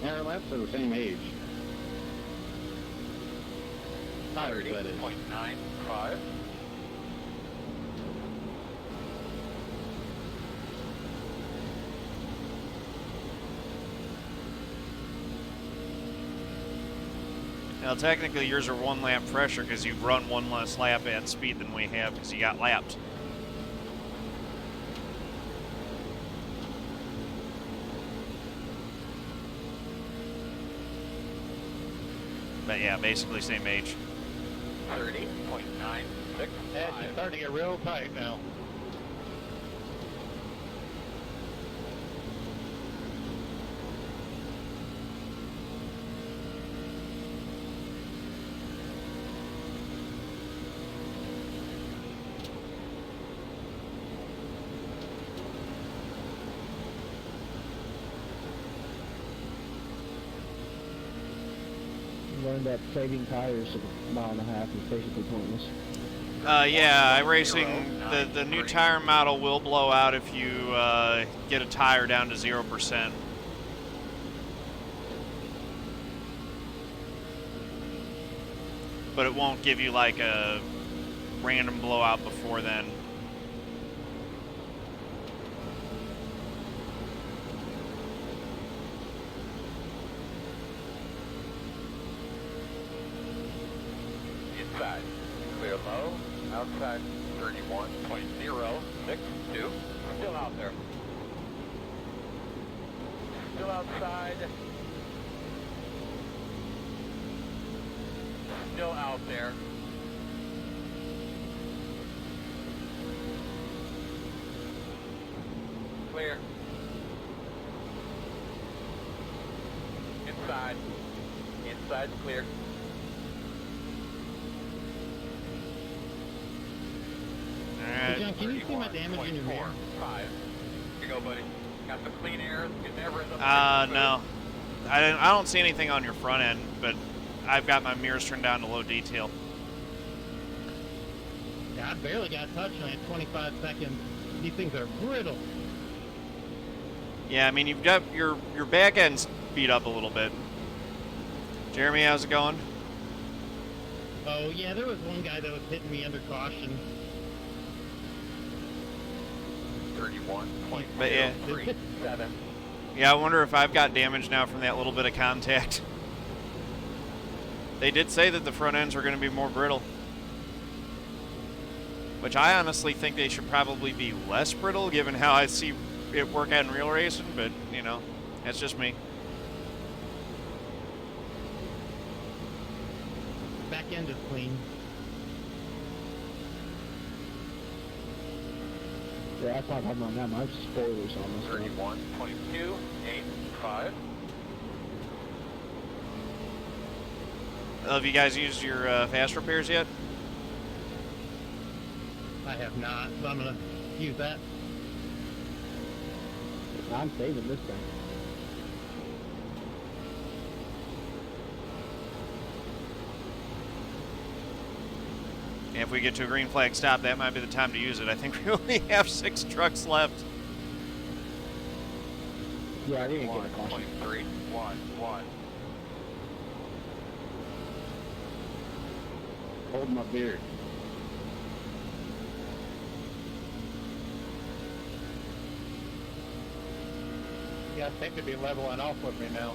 Yeah, our laps are the same age. Tires, that is. 30.95. Now, technically, yours are 1 lap fresher because you've run 1 less lap at speed than we have because you got lapped. But yeah, basically same age. 30.965. Yeah, she's starting to get real tight now. Learned that saving tires at a mile and a half is basically pointless. Yeah, iRacing, the new tire model will blow out if you get a tire down to 0%. But it won't give you like a random blowout before then. Inside. Clear low. Outside. 31.062. Still out there. Still outside. Still out there. Clear. Inside. Inside's clear. Alright. John, can you see my damage in your mirror? 5. Here you go, buddy. Got some clean air. It never ends up. No. I don't see anything on your front end, but I've got my mirrors turned down to low detail. Yeah, I barely got touched and I had 25 seconds. These things are brittle. Yeah, I mean, you've got your back end's beat up a little bit. Jeremy, how's it going? Oh, yeah, there was one guy that was hitting me under caution. 31.037. Yeah, I wonder if I've got damage now from that little bit of contact. They did say that the front ends were going to be more brittle. which I honestly think they should probably be less brittle given how I see it work out in real racing, but, you know, that's just me. Back end is clean. Yeah, that's not talking about them. I have spoilers on this one. 31.285. Have you guys used your fast repairs yet? I have not, so I'm gonna use that. I'm saving this thing. And if we get to a green flag stop, that might be the time to use it. I think we only have 6 trucks left. Yeah, I didn't get a caution. 31.311. Hold my beer. Yeah, I seem to be leveling off with me now.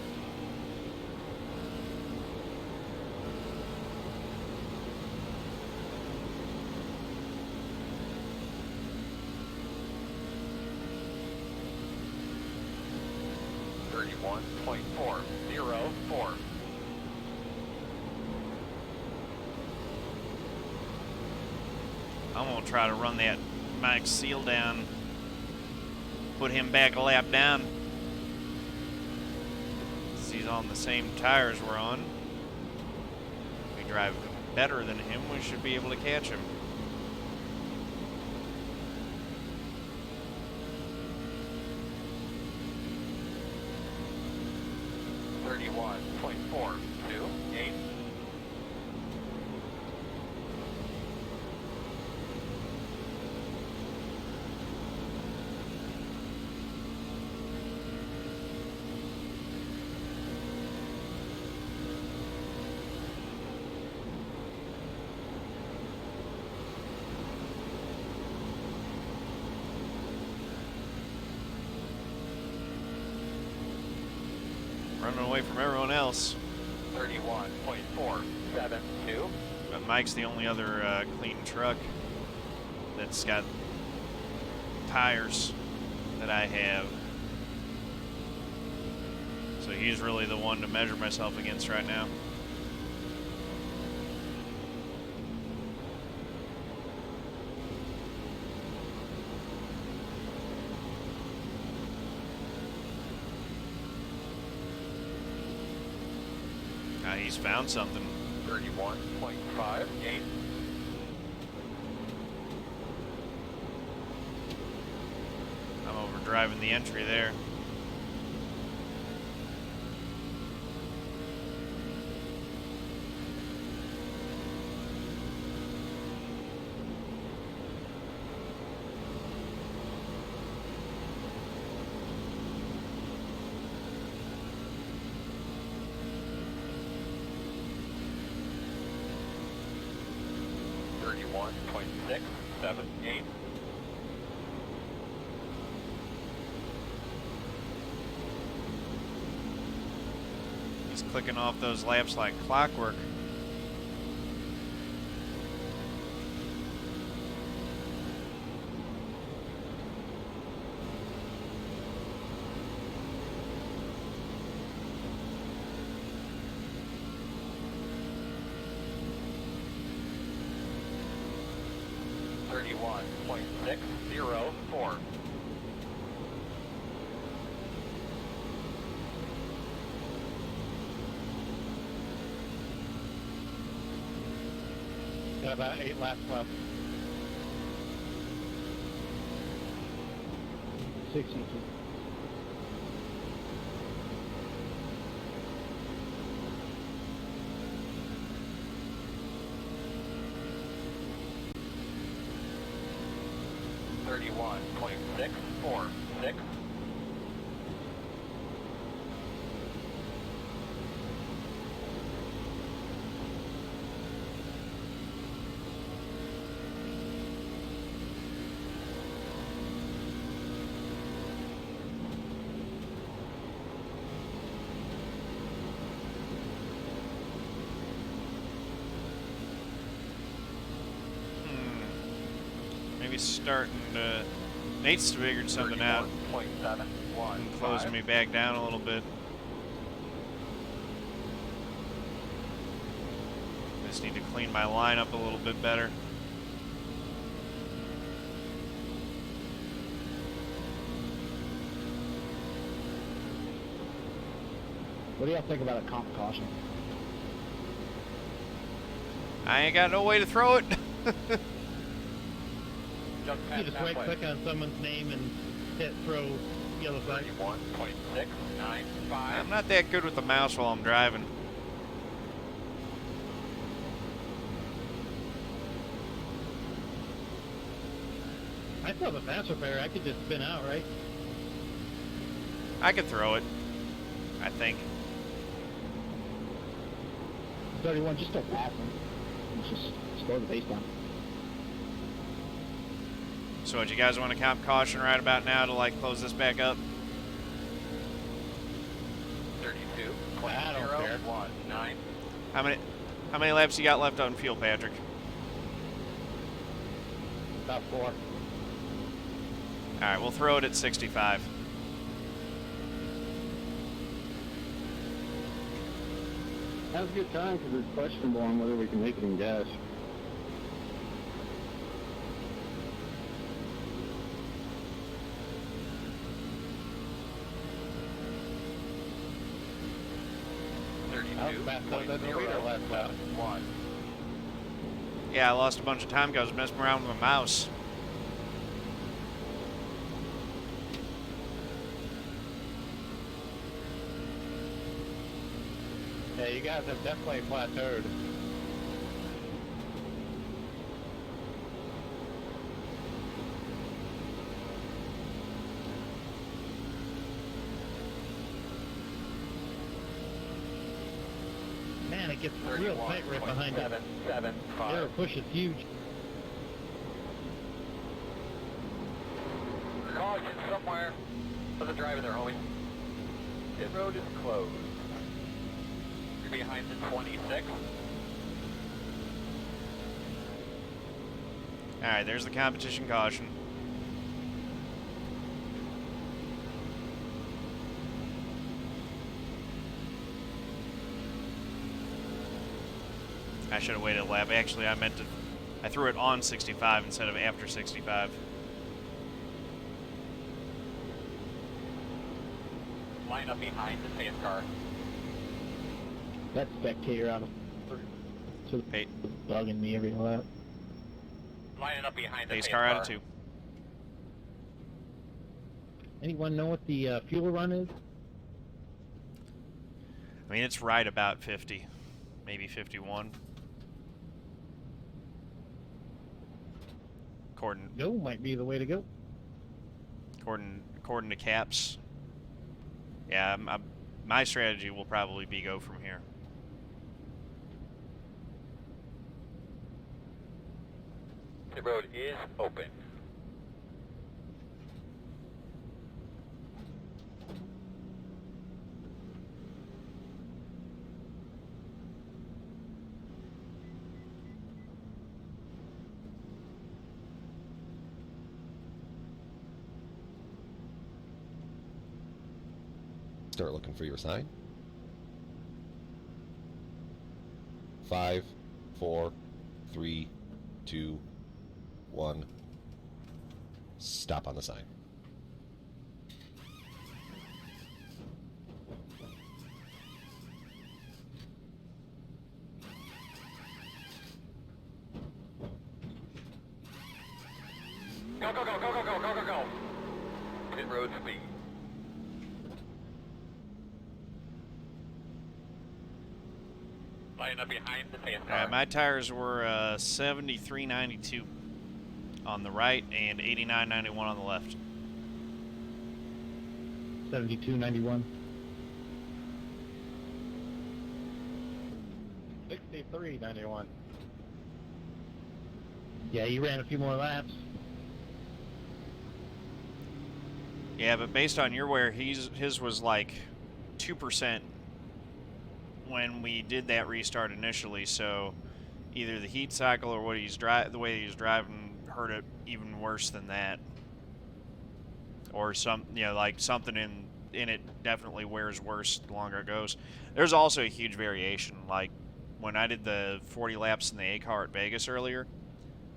.404. I'm gonna try to run that Mike Seal down, put him back a lap down. Since he's on the same tires we're on. We drive better than him, we should be able to catch him. .428. Running away from everyone else. 31.472. But Mike's the only other clean truck that's got tires that I have. So he's really the one to measure myself against right now. He's found something. 31.58. I'm overdriving the entry there. .678. He's clicking off those laps like clockwork. .604. Got about 8 laps left. 62. .646. maybe starting to... Nate's figured something out. 31.715. Closing me back down a little bit. Just need to clean my line up a little bit better. What do y'all think about a comp caution? I ain't got no way to throw it. Just You just right click on someone's name and hit throw yellow flag. 31.695. I'm not that good with the mouse while I'm driving. I still have a fast repair. I could just spin out, right? I could throw it, I think. 31, just start passing. Just slow the pace down. So what, you guys want to comp caution right about now to like close this back up? 32.019. How many laps you got left on fuel, Patrick? About 4. Alright, we'll throw it at 65. Now's a good time because it's questionable on whether we can make it in gas. Yeah, I lost a bunch of time because I was messing around with my mouse. Yeah, you guys have definitely plateaued. Man, it gets real tight right behind it. The air push is huge. Caution somewhere. There's a driver there, homie. Pit road is closed. You're behind the 26. Alright, there's the competition caution. I should have waited a lap. Actually, I meant to... I threw it on 65 instead of after 65. Line up behind the pace car. That spectator out of to Hey, bugging me every lap. Lining up behind the pace pace car out of 2. Anyone know what the fuel run is? I mean, it's right about 50. Maybe 51. Go might be the way to go. According to Caps. Yeah, my strategy will probably be go from here. The road is open. Start looking for your sign. 5, 4, 3, 2, 1. Stop on the sign. Go, go, go, go, go, go, go, go, go. Pit road speed. Line up behind the pace car. My tires were 73.92 on the right and 89.91 on the left. 72.91. 63.91. Yeah, you ran a few more laps. Yeah, but based on your wear, his was like 2% when we did that restart initially. So either the heat cycle or what the way he's driving hurt it even worse than that. Or some, you know, like something in it definitely wears worse the longer it goes. There's also a huge variation. Like when I did the 40 laps in the A car at Vegas earlier,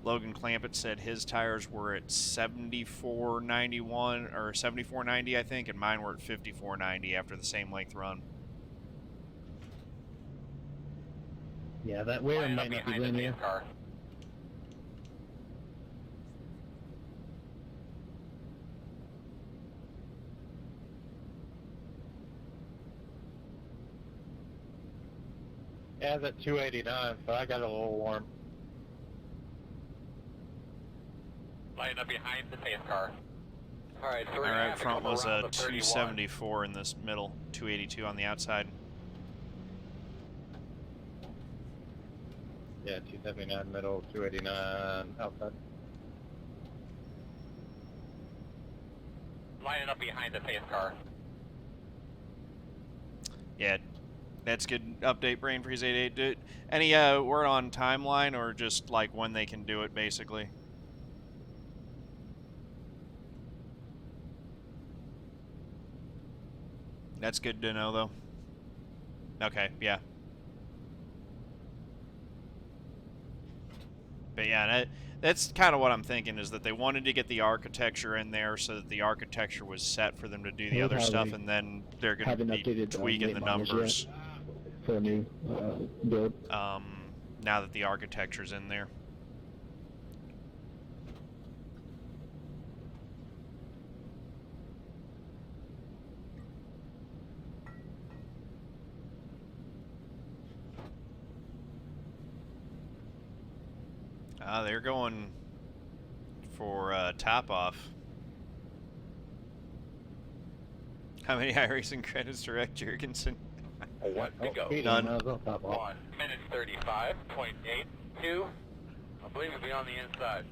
Logan Clampett said his tires were at 74.91 or 74.90, I think, and mine were at 54.90 after the same length run. Yeah, that wear might not be linear. Yeah, it's at 289, so I got a little warm. Line up behind the pace car. Alright, so we're All gonna right, have to front come was around a the 31. 274 in this middle, 282 on the outside. Yeah, 279 middle, 289 outside. Lining up behind the pace car. Yeah, that's good update, Brain Freeze 88. Any word on timeline or just like when they can do it, basically? That's good to know, though. Okay, yeah. But yeah, that's kind of what I'm thinking, is that they wanted to get the architecture in there so that the architecture was set for them to do the other stuff, and then they're going to be tweaking the numbers for a new build. Now that the architecture's in there. They're going for top off. How many iRacing credits to Rick Jurgensen? One to go. None. 1 minute 35.82. I believe it'll be on the inside.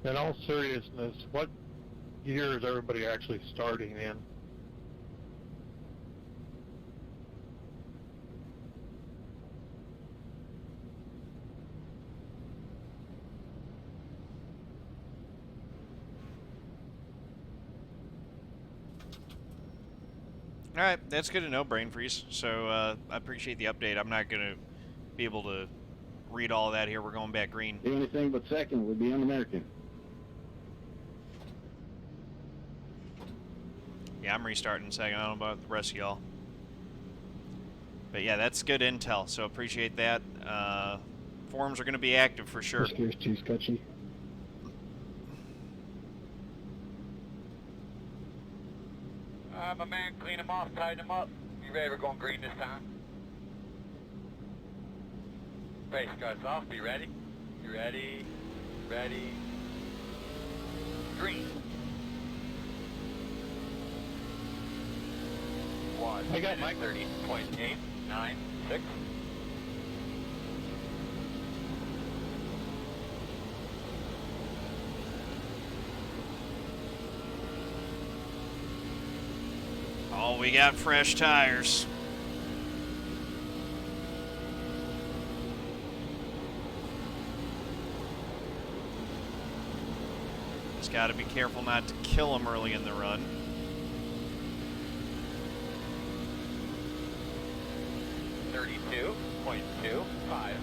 In all seriousness, what year is everybody actually starting in? Alright, that's good to know, Brain Freeze. So, I appreciate the update. I'm not going to be able to read all of that here. We're going back green. Do anything but second would be un-American. Yeah, I'm restarting in a second. I don't know about the rest of y'all. But yeah, that's good intel, so appreciate that. Forums are going to be active for sure. This gear's too sketchy. My man, clean him off, tighten him up. You ready? We're going green this time. Race starts off. Be ready. You ready? Ready. Green. I got my 30.896. Oh, we got fresh tires. Just got to be careful not to kill them early in the run. .25.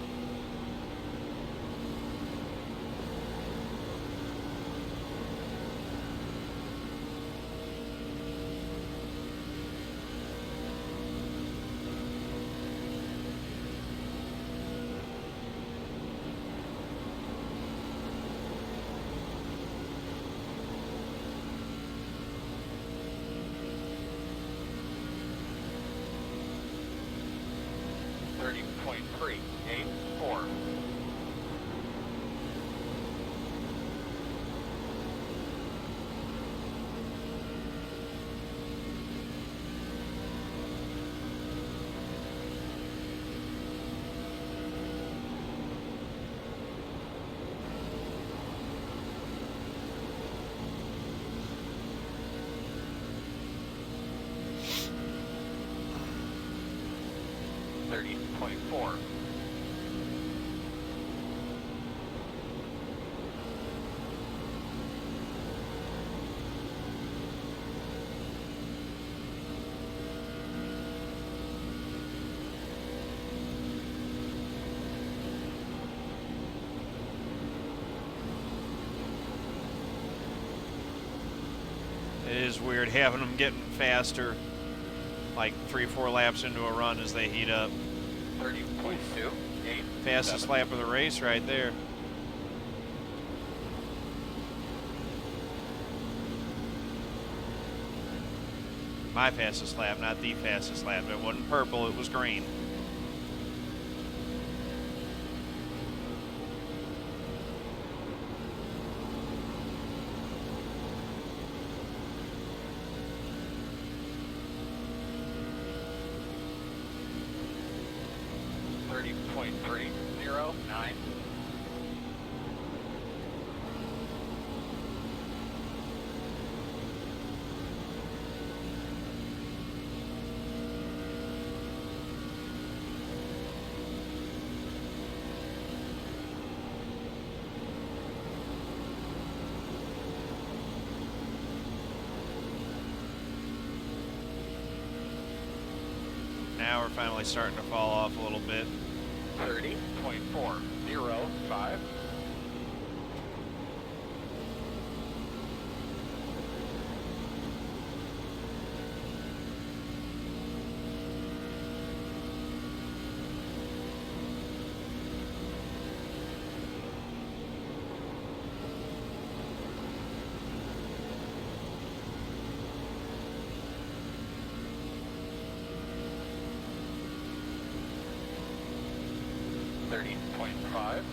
.384. 30.4. It is weird having them getting faster, like 3-4 laps into a run as they heat up. 30.2. 8. Fastest 7. lap of the race right there. My fastest lap, not the fastest lap. It wasn't purple, it was green. .309. Now we're finally starting to fall off a little bit. 30.405.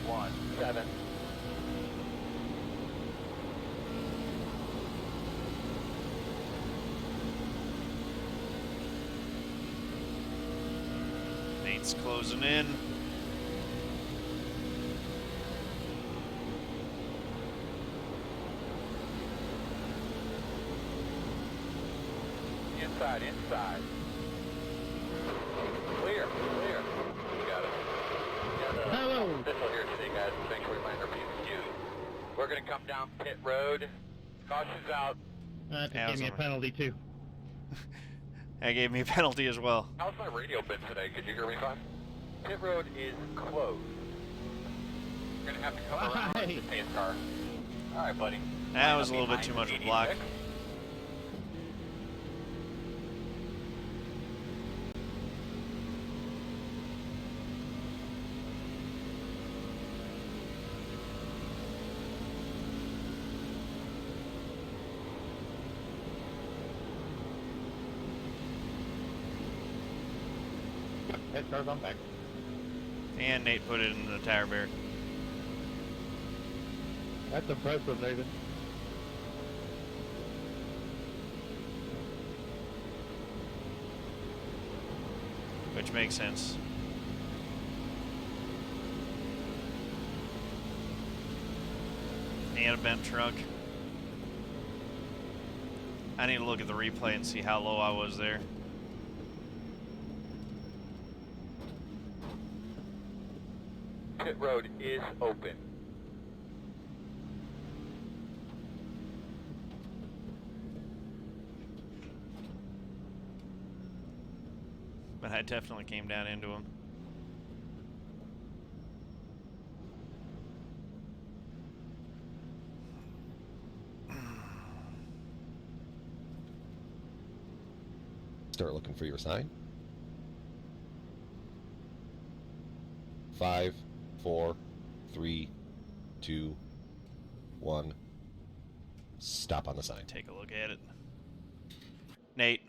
.517. Nate's closing in. Inside. Clear. You got it. Hello. Official here today, guys. Thanks for reminding our PQ. We're gonna come down pit road. Caution's out. That Yeah, gave me a awesome. penalty too. That gave me a penalty as well. How's my radio been today? Could you hear me fine? Pit road is closed. We're gonna have to come around Why? the pace car. All right, buddy. That was a little bit too much of a block. 86. Head car's on back. And Nate put it in the tire bear. That's impressive, Nathan. Which makes sense. And a bent truck. I need to look at the replay and see how low I was there. Pit road is open. But I definitely came down into him. Start looking for your sign. 5, 4, 3, 2, 1. Stop on the sign. Take a look at it. Nate.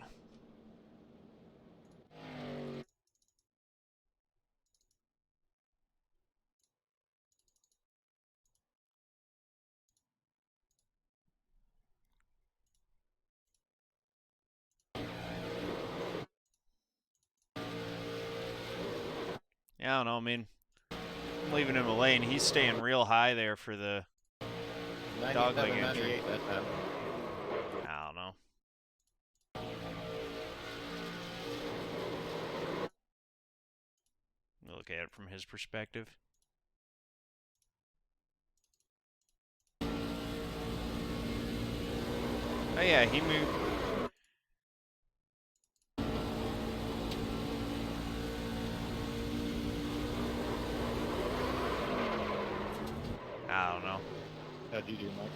Yeah, I don't know, I mean, I'm leaving him a lane. He's staying real high there for the dogleg entry. that time. I don't know. look at it from his perspective. Oh yeah, he moved. I don't know. How'd you do, Mike?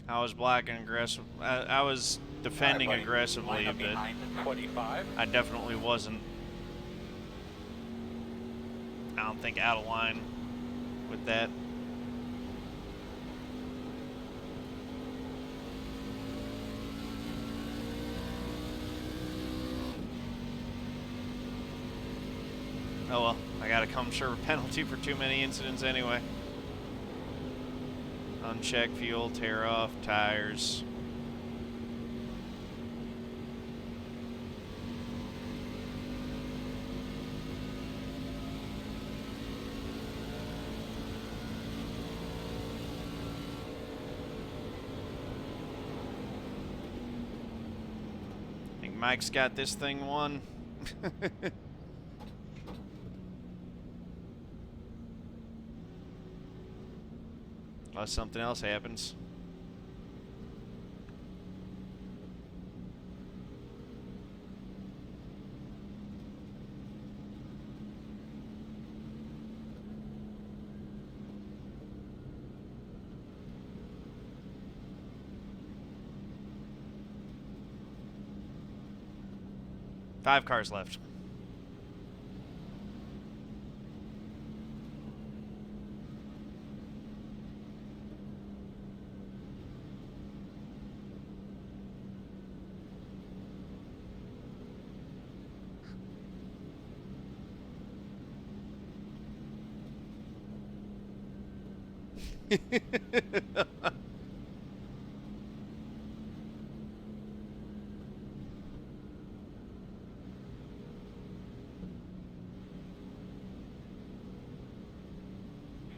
I was blocking aggressive. I was defending All right, buddy. aggressively, Line up but behind the 25. I definitely wasn't. I don't think out of line with that. Oh well, I gotta come serve a penalty for too many incidents anyway. Uncheck fuel, tear off tires. I think Mike's got this thing won. Unless something else happens. Five cars left.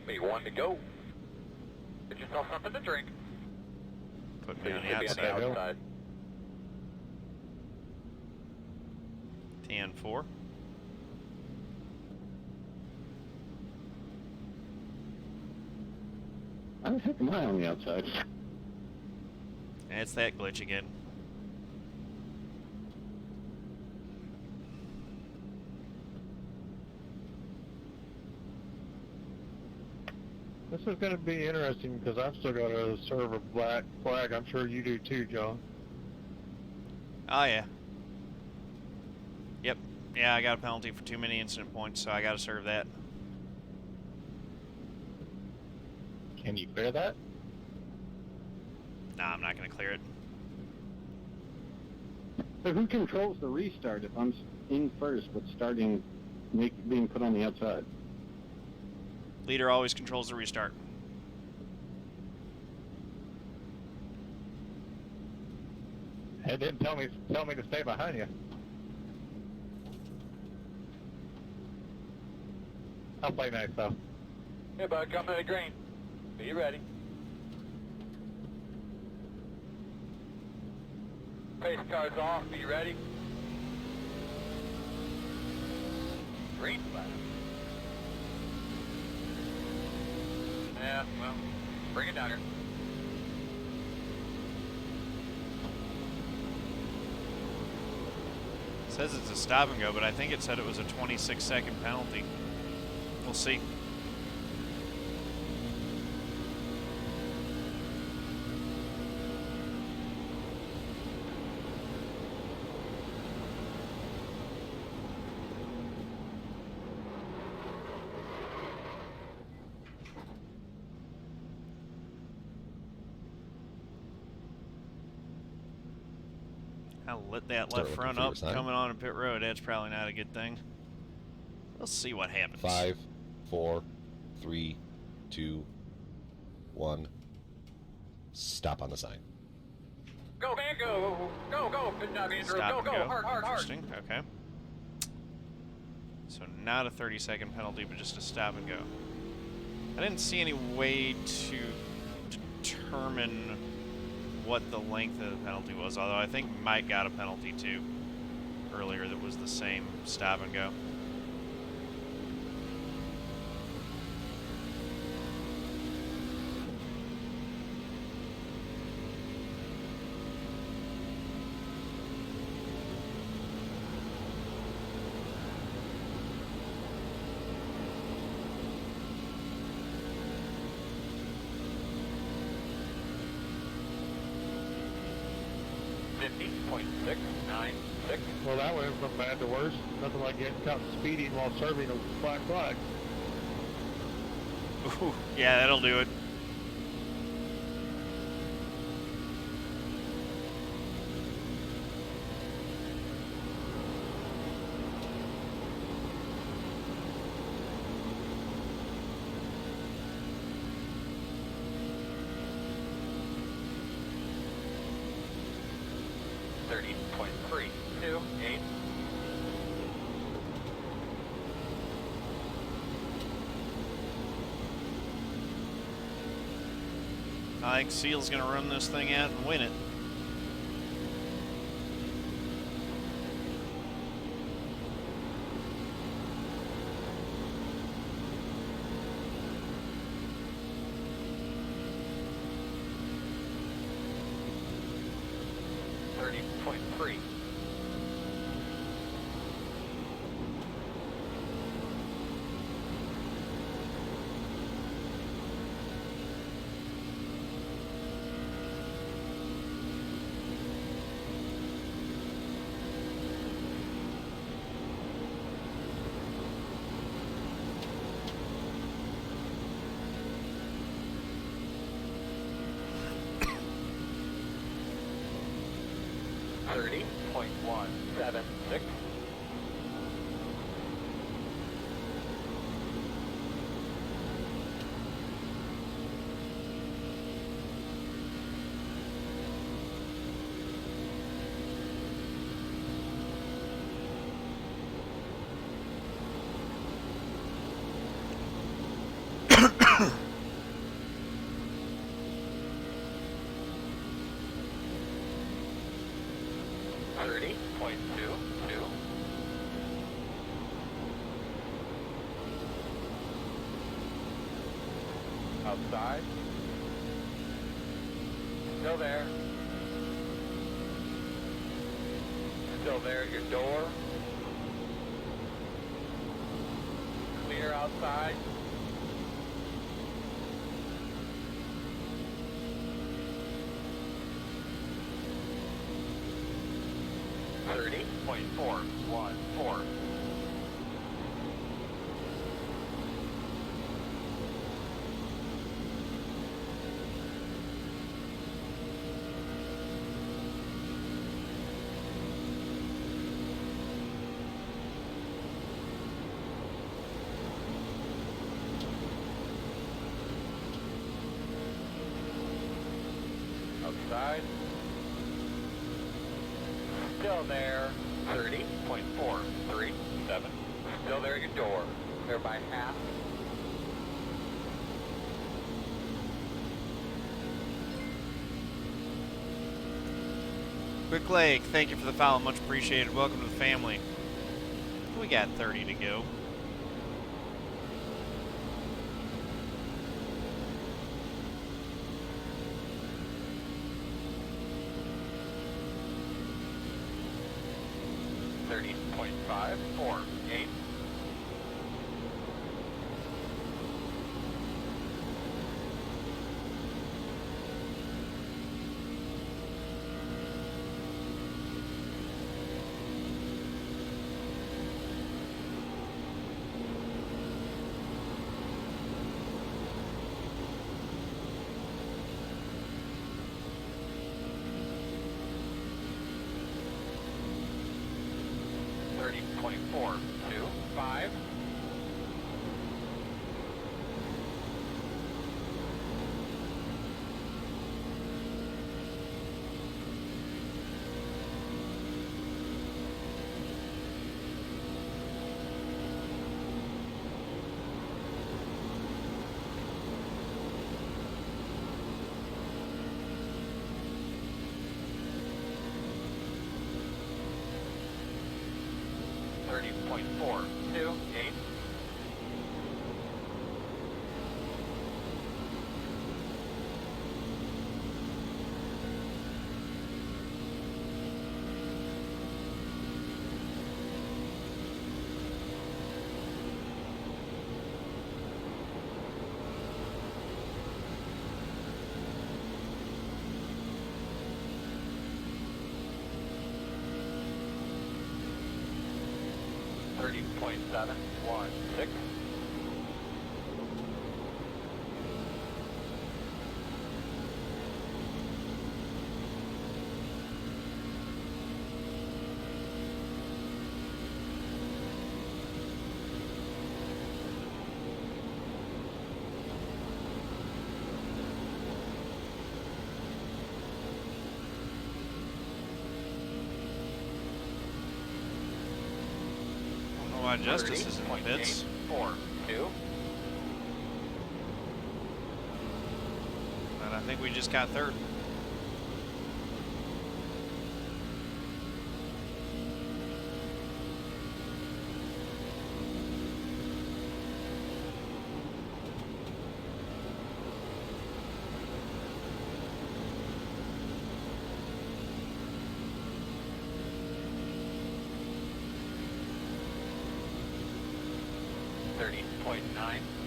Be one to go. Get yourself something to drink. Put So me you on should the be on outside. the outside. TN4. How the heck am I on the outside? And it's that glitch again. This is going to be interesting because I've still got to serve a black flag. I'm sure you do too, John. Oh yeah. Yep. Yeah, I got a penalty for too many incident points, so I gotta serve that. Can you clear that? Nah, I'm not gonna clear it. So who controls the restart if I'm in first but starting, being put on the outside? Leader always controls the restart. It didn't tell me to stay behind you. I'll play nice though. Hey, bud, coming to the green. Be ready. Pace car's off. Be ready. Green flag. Yeah, well, bring it down here. It says it's a stop and go, but I think it said it was a 26-second penalty. We'll see. I lit that Start left looking front for your up sign. coming on a pit road. That's probably not a good thing. Let's see what happens. 5, 4, 3, 2, 1. Stop on the sign. Go, man, go. Go, go. Good job, Andrew. Stop Go, and go. Hard, hard, hard. Interesting. Okay. So not a 30-second penalty, but just a stop and go. I didn't see any way to determine what the length of the penalty was, although I think Mike got a penalty too earlier that was the same stop and go. Well, that went from bad to worse. Nothing like getting caught speeding while serving a black flag. Ooh, yeah, that'll do it. I think Seal's going to run this thing out and win it. Outside. Still there. Still there at your door. Clear outside. .414. Outside. Still there. 30.437. Still there at your door. There by half. Quick Lake, thank you for the follow. Much appreciated. Welcome to the family. We got 30 to go. .548. .4. 30.428. .716. Why Justice is in the pits. 30.842. And I think we just got third.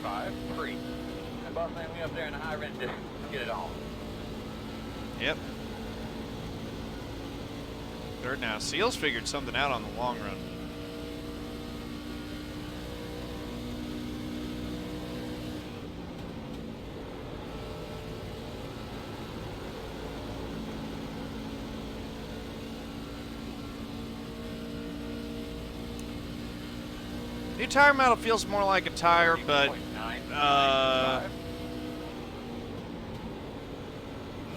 .953. And boss man, we up there in the high red distance. Get it on. Yep. Third now. Seals figured something out on the long run. New tire model feels more like a tire, but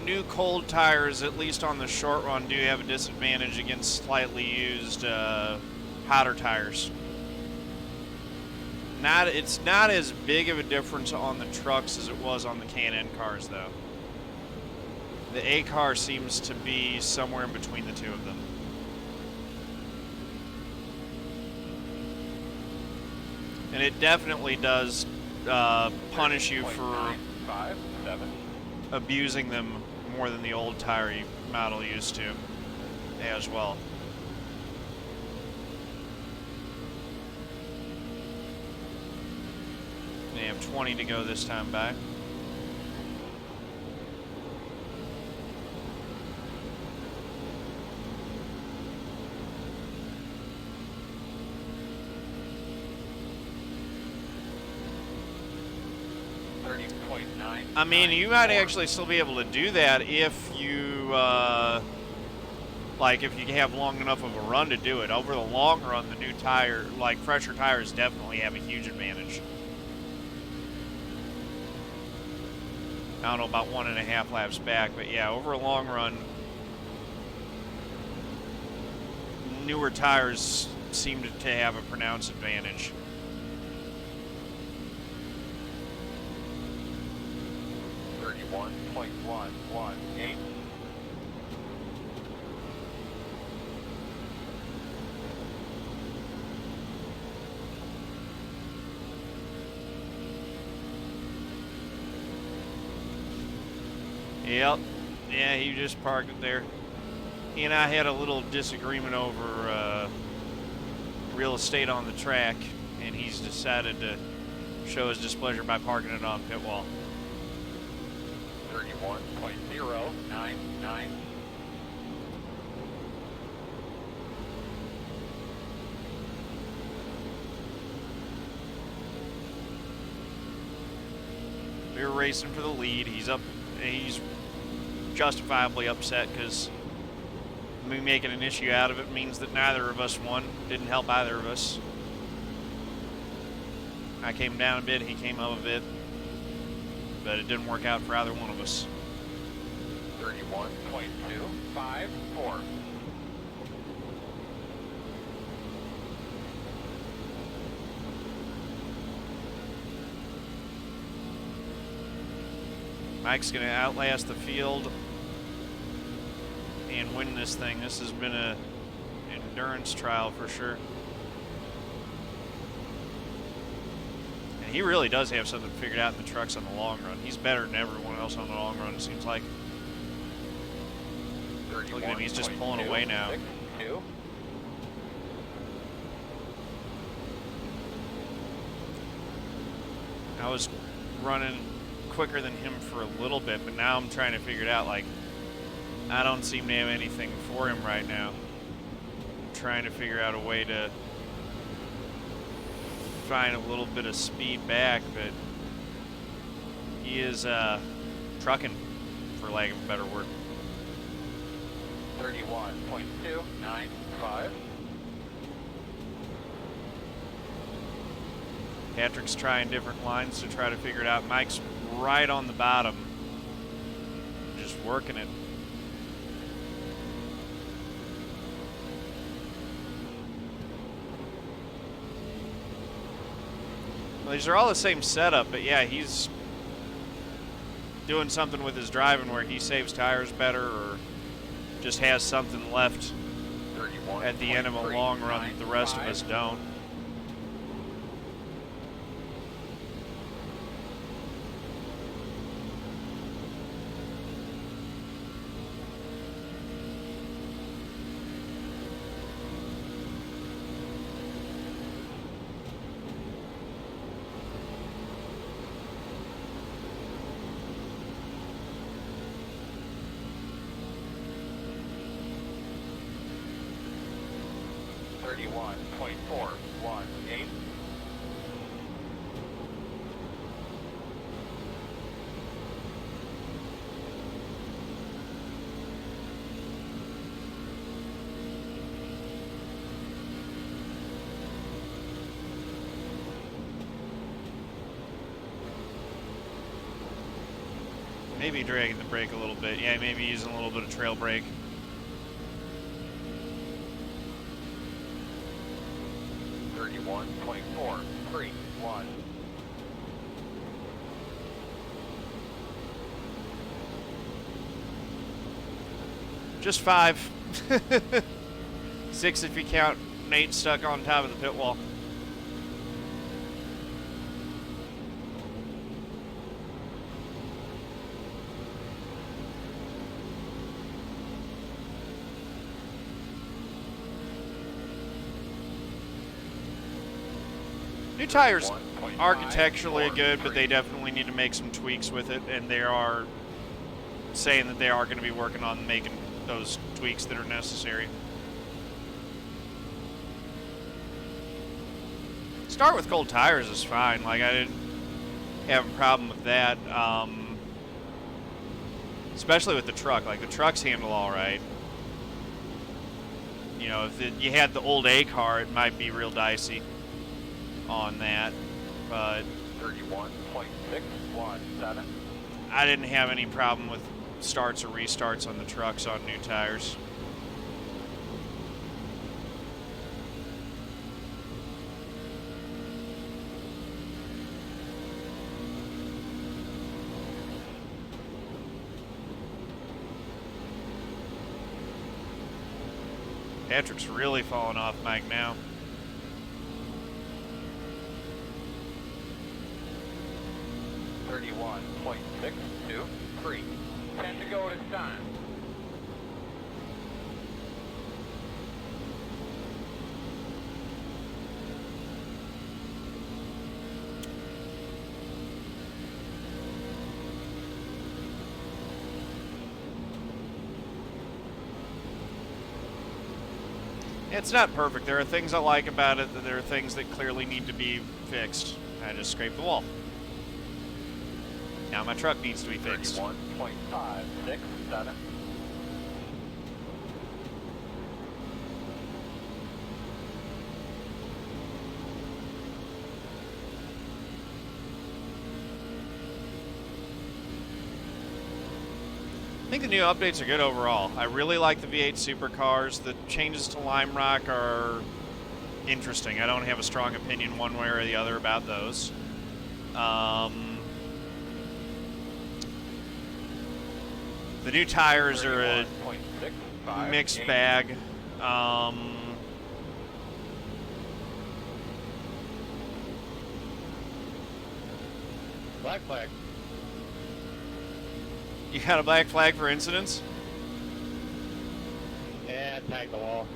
new cold tires, at least on the short run, do have a disadvantage against slightly used powder tires. It's not as big of a difference on the trucks as it was on the Can-Am cars, though. The A car seems to be somewhere in between the two of them. And it definitely does punish you for abusing them more than the old tire model used to as well. They have 20 to go this time back. I mean, you might actually still be able to do that if you, like, if you have long enough of a run to do it. Over the long run, the new tire, like, fresher tires definitely have a huge advantage. I don't know about 1.5 laps back, but yeah, over a long run, newer tires seem to have a pronounced advantage. .118. Yep. Yeah, he just parked it there. He and I had a little disagreement over real estate on the track, and he's decided to show his displeasure by parking it on pit wall. 31.099. We were racing for the lead. He's justifiably upset because me making an issue out of it means that neither of us won. Didn't help either of us. I came down a bit, he came up a bit, but it didn't work out for either one of us. 31.254. Mike's going to outlast the field and win this thing. This has been an endurance trial for sure. And he really does have something figured out in the trucks on the long run. He's better than everyone else on the long run, it seems like. Look at him, he's just pulling away now. I was running quicker than him for a little bit, but now I'm trying to figure it out. Like, I don't seem to have anything for him right now. I'm trying to figure out a way to find a little bit of speed back, but he is trucking, for lack of a better word. 31.295. Patrick's trying different lines to try to figure it out. Mike's right on the bottom, just working it. Well, these are all the same setup, but yeah, he's doing something with his driving where he saves tires better or just has something left at the end of a long run that the rest of us don't. Maybe dragging the brake a little bit. Yeah, maybe using a little bit of trail brake. Just 5. 6 if you count Nate stuck on top of the pit wall. New tires architecturally good, but they definitely need to make some tweaks with it, and they are saying that they are going to be working on making those tweaks that are necessary. Start with cold tires is fine. Like, I didn't have a problem with that, especially with the truck. Like, the trucks handle all right. You know, if you had the old A car, it might be real dicey on that, but 31.617. I didn't have any problem with starts or restarts on the trucks on new tires. Patrick's really falling off Mike now. 31.623. 10 to go at a time. It's not perfect. There are things I like about it, that there are things that clearly need to be fixed. I just scraped the wall. Now my truck needs to be fixed. 31.567. I think the new updates are good overall. I really like the V8 supercars. The changes to Lime Rock are interesting. I don't have a strong opinion one way or the other about those. The new tires are a mixed bag. Black flag. You got a black flag for incidents? Yeah, tag the wall.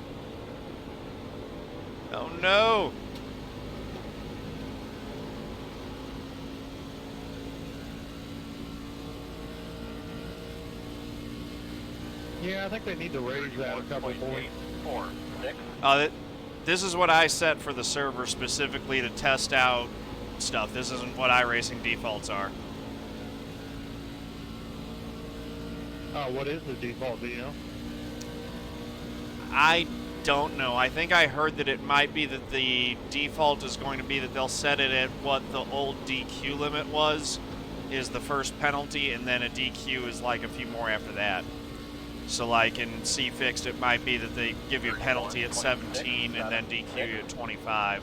Oh no! Yeah, I think they need to raise that a couple points. 4, 6. This is what I set for the server specifically to test out stuff. This isn't what iRacing defaults are. What is the default, do you know? I don't know. I think I heard that it might be that the default is going to be that they'll set it at what the old DQ limit was, is the first penalty, and then a DQ is like a few more after that. So like in C Fixed, it might be that they give you a penalty at 17 and then DQ you at 25.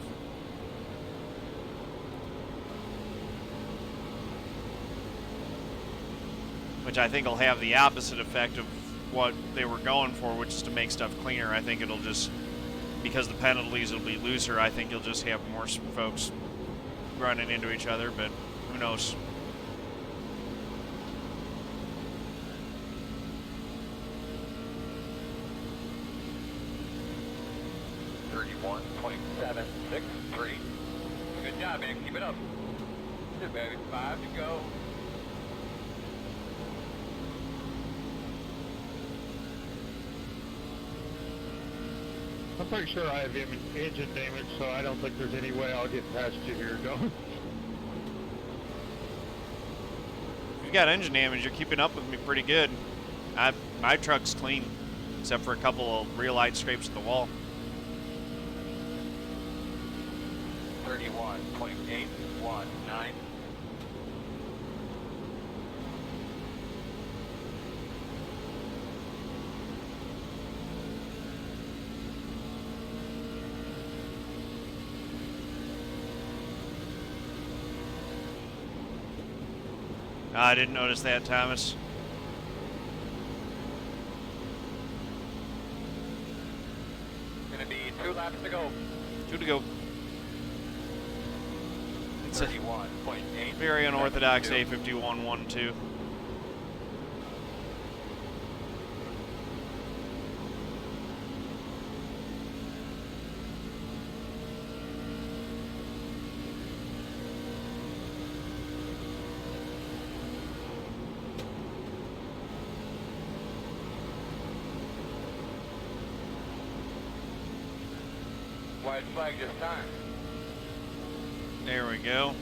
Which I think will have the opposite effect of what they were going for, which is to make stuff cleaner. I think it'll just, because the penalties will be looser, I think you'll just have more folks running into each other, but who knows. Good job, man. Keep it up. Good, baby. 5 to go. I'm pretty sure I have engine damage, so I don't think there's any way I'll get past you here, John. If you got engine damage, you're keeping up with me pretty good. My truck's clean, except for a couple of real light scrapes at the wall. 31.819. I didn't notice that, Thomas. Gonna be 2 laps to go. 2 to go. It's a 31.8. very unorthodox A5112. White flag this time. There we go.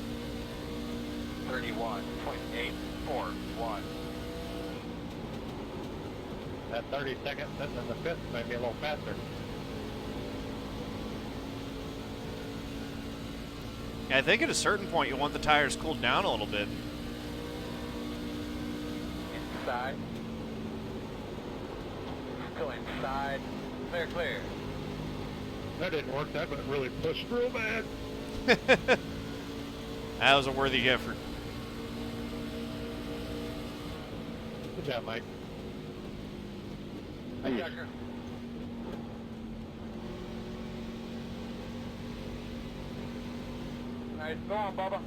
31.841. That 30 seconds sitting in the fifth might be a little faster. I think at a certain point you want the tires cooled down a little bit. Inside. Still inside. Clear, clear. That didn't work. That but really pushed real bad. That was a worthy effort. Good job, Mike. Hey, Checker. Nice. Go on, Bubba.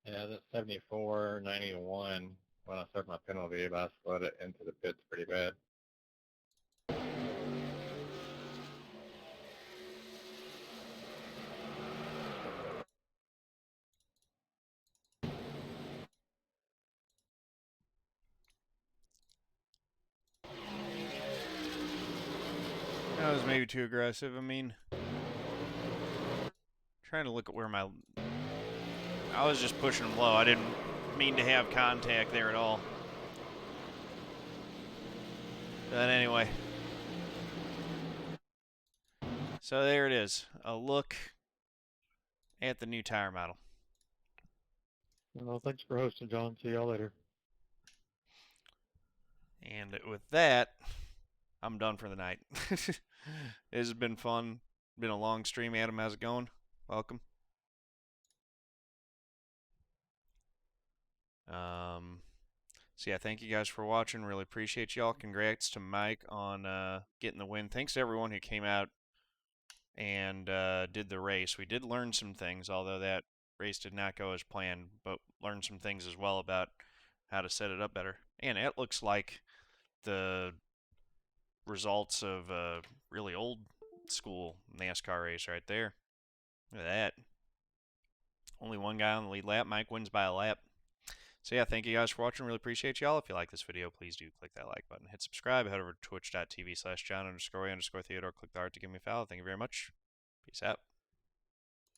Yeah, that's 74, 91. When I started my penalty, I slid it into the pits pretty bad. That was maybe too aggressive. I mean, trying to look at where my... I was just pushing them low. I didn't mean to have contact there at all. But anyway. So there it is. A look at the new tire model. Well, thanks for hosting, John. See y'all later. And with that, I'm done for the night. This has been fun. Been a long stream. Adam, how's it going? Welcome. So yeah, thank you guys for watching. Really appreciate y'all. Congrats to Mike on getting the win. Thanks to everyone who came out and did the race. We did learn some things, although that race did not go as planned, but learned some things as well about how to set it up better. And it looks like the results of a really old school NASCAR race right there. Look at that. Only one guy on the lead lap. Mike wins by a lap. So yeah, thank you guys for watching. Really appreciate y'all. If you like this video, please do click that like button. Hit subscribe. Head over to twitch.tv/John_Ray_Theodore. Click the heart to give me a follow. Thank you very much. Peace out.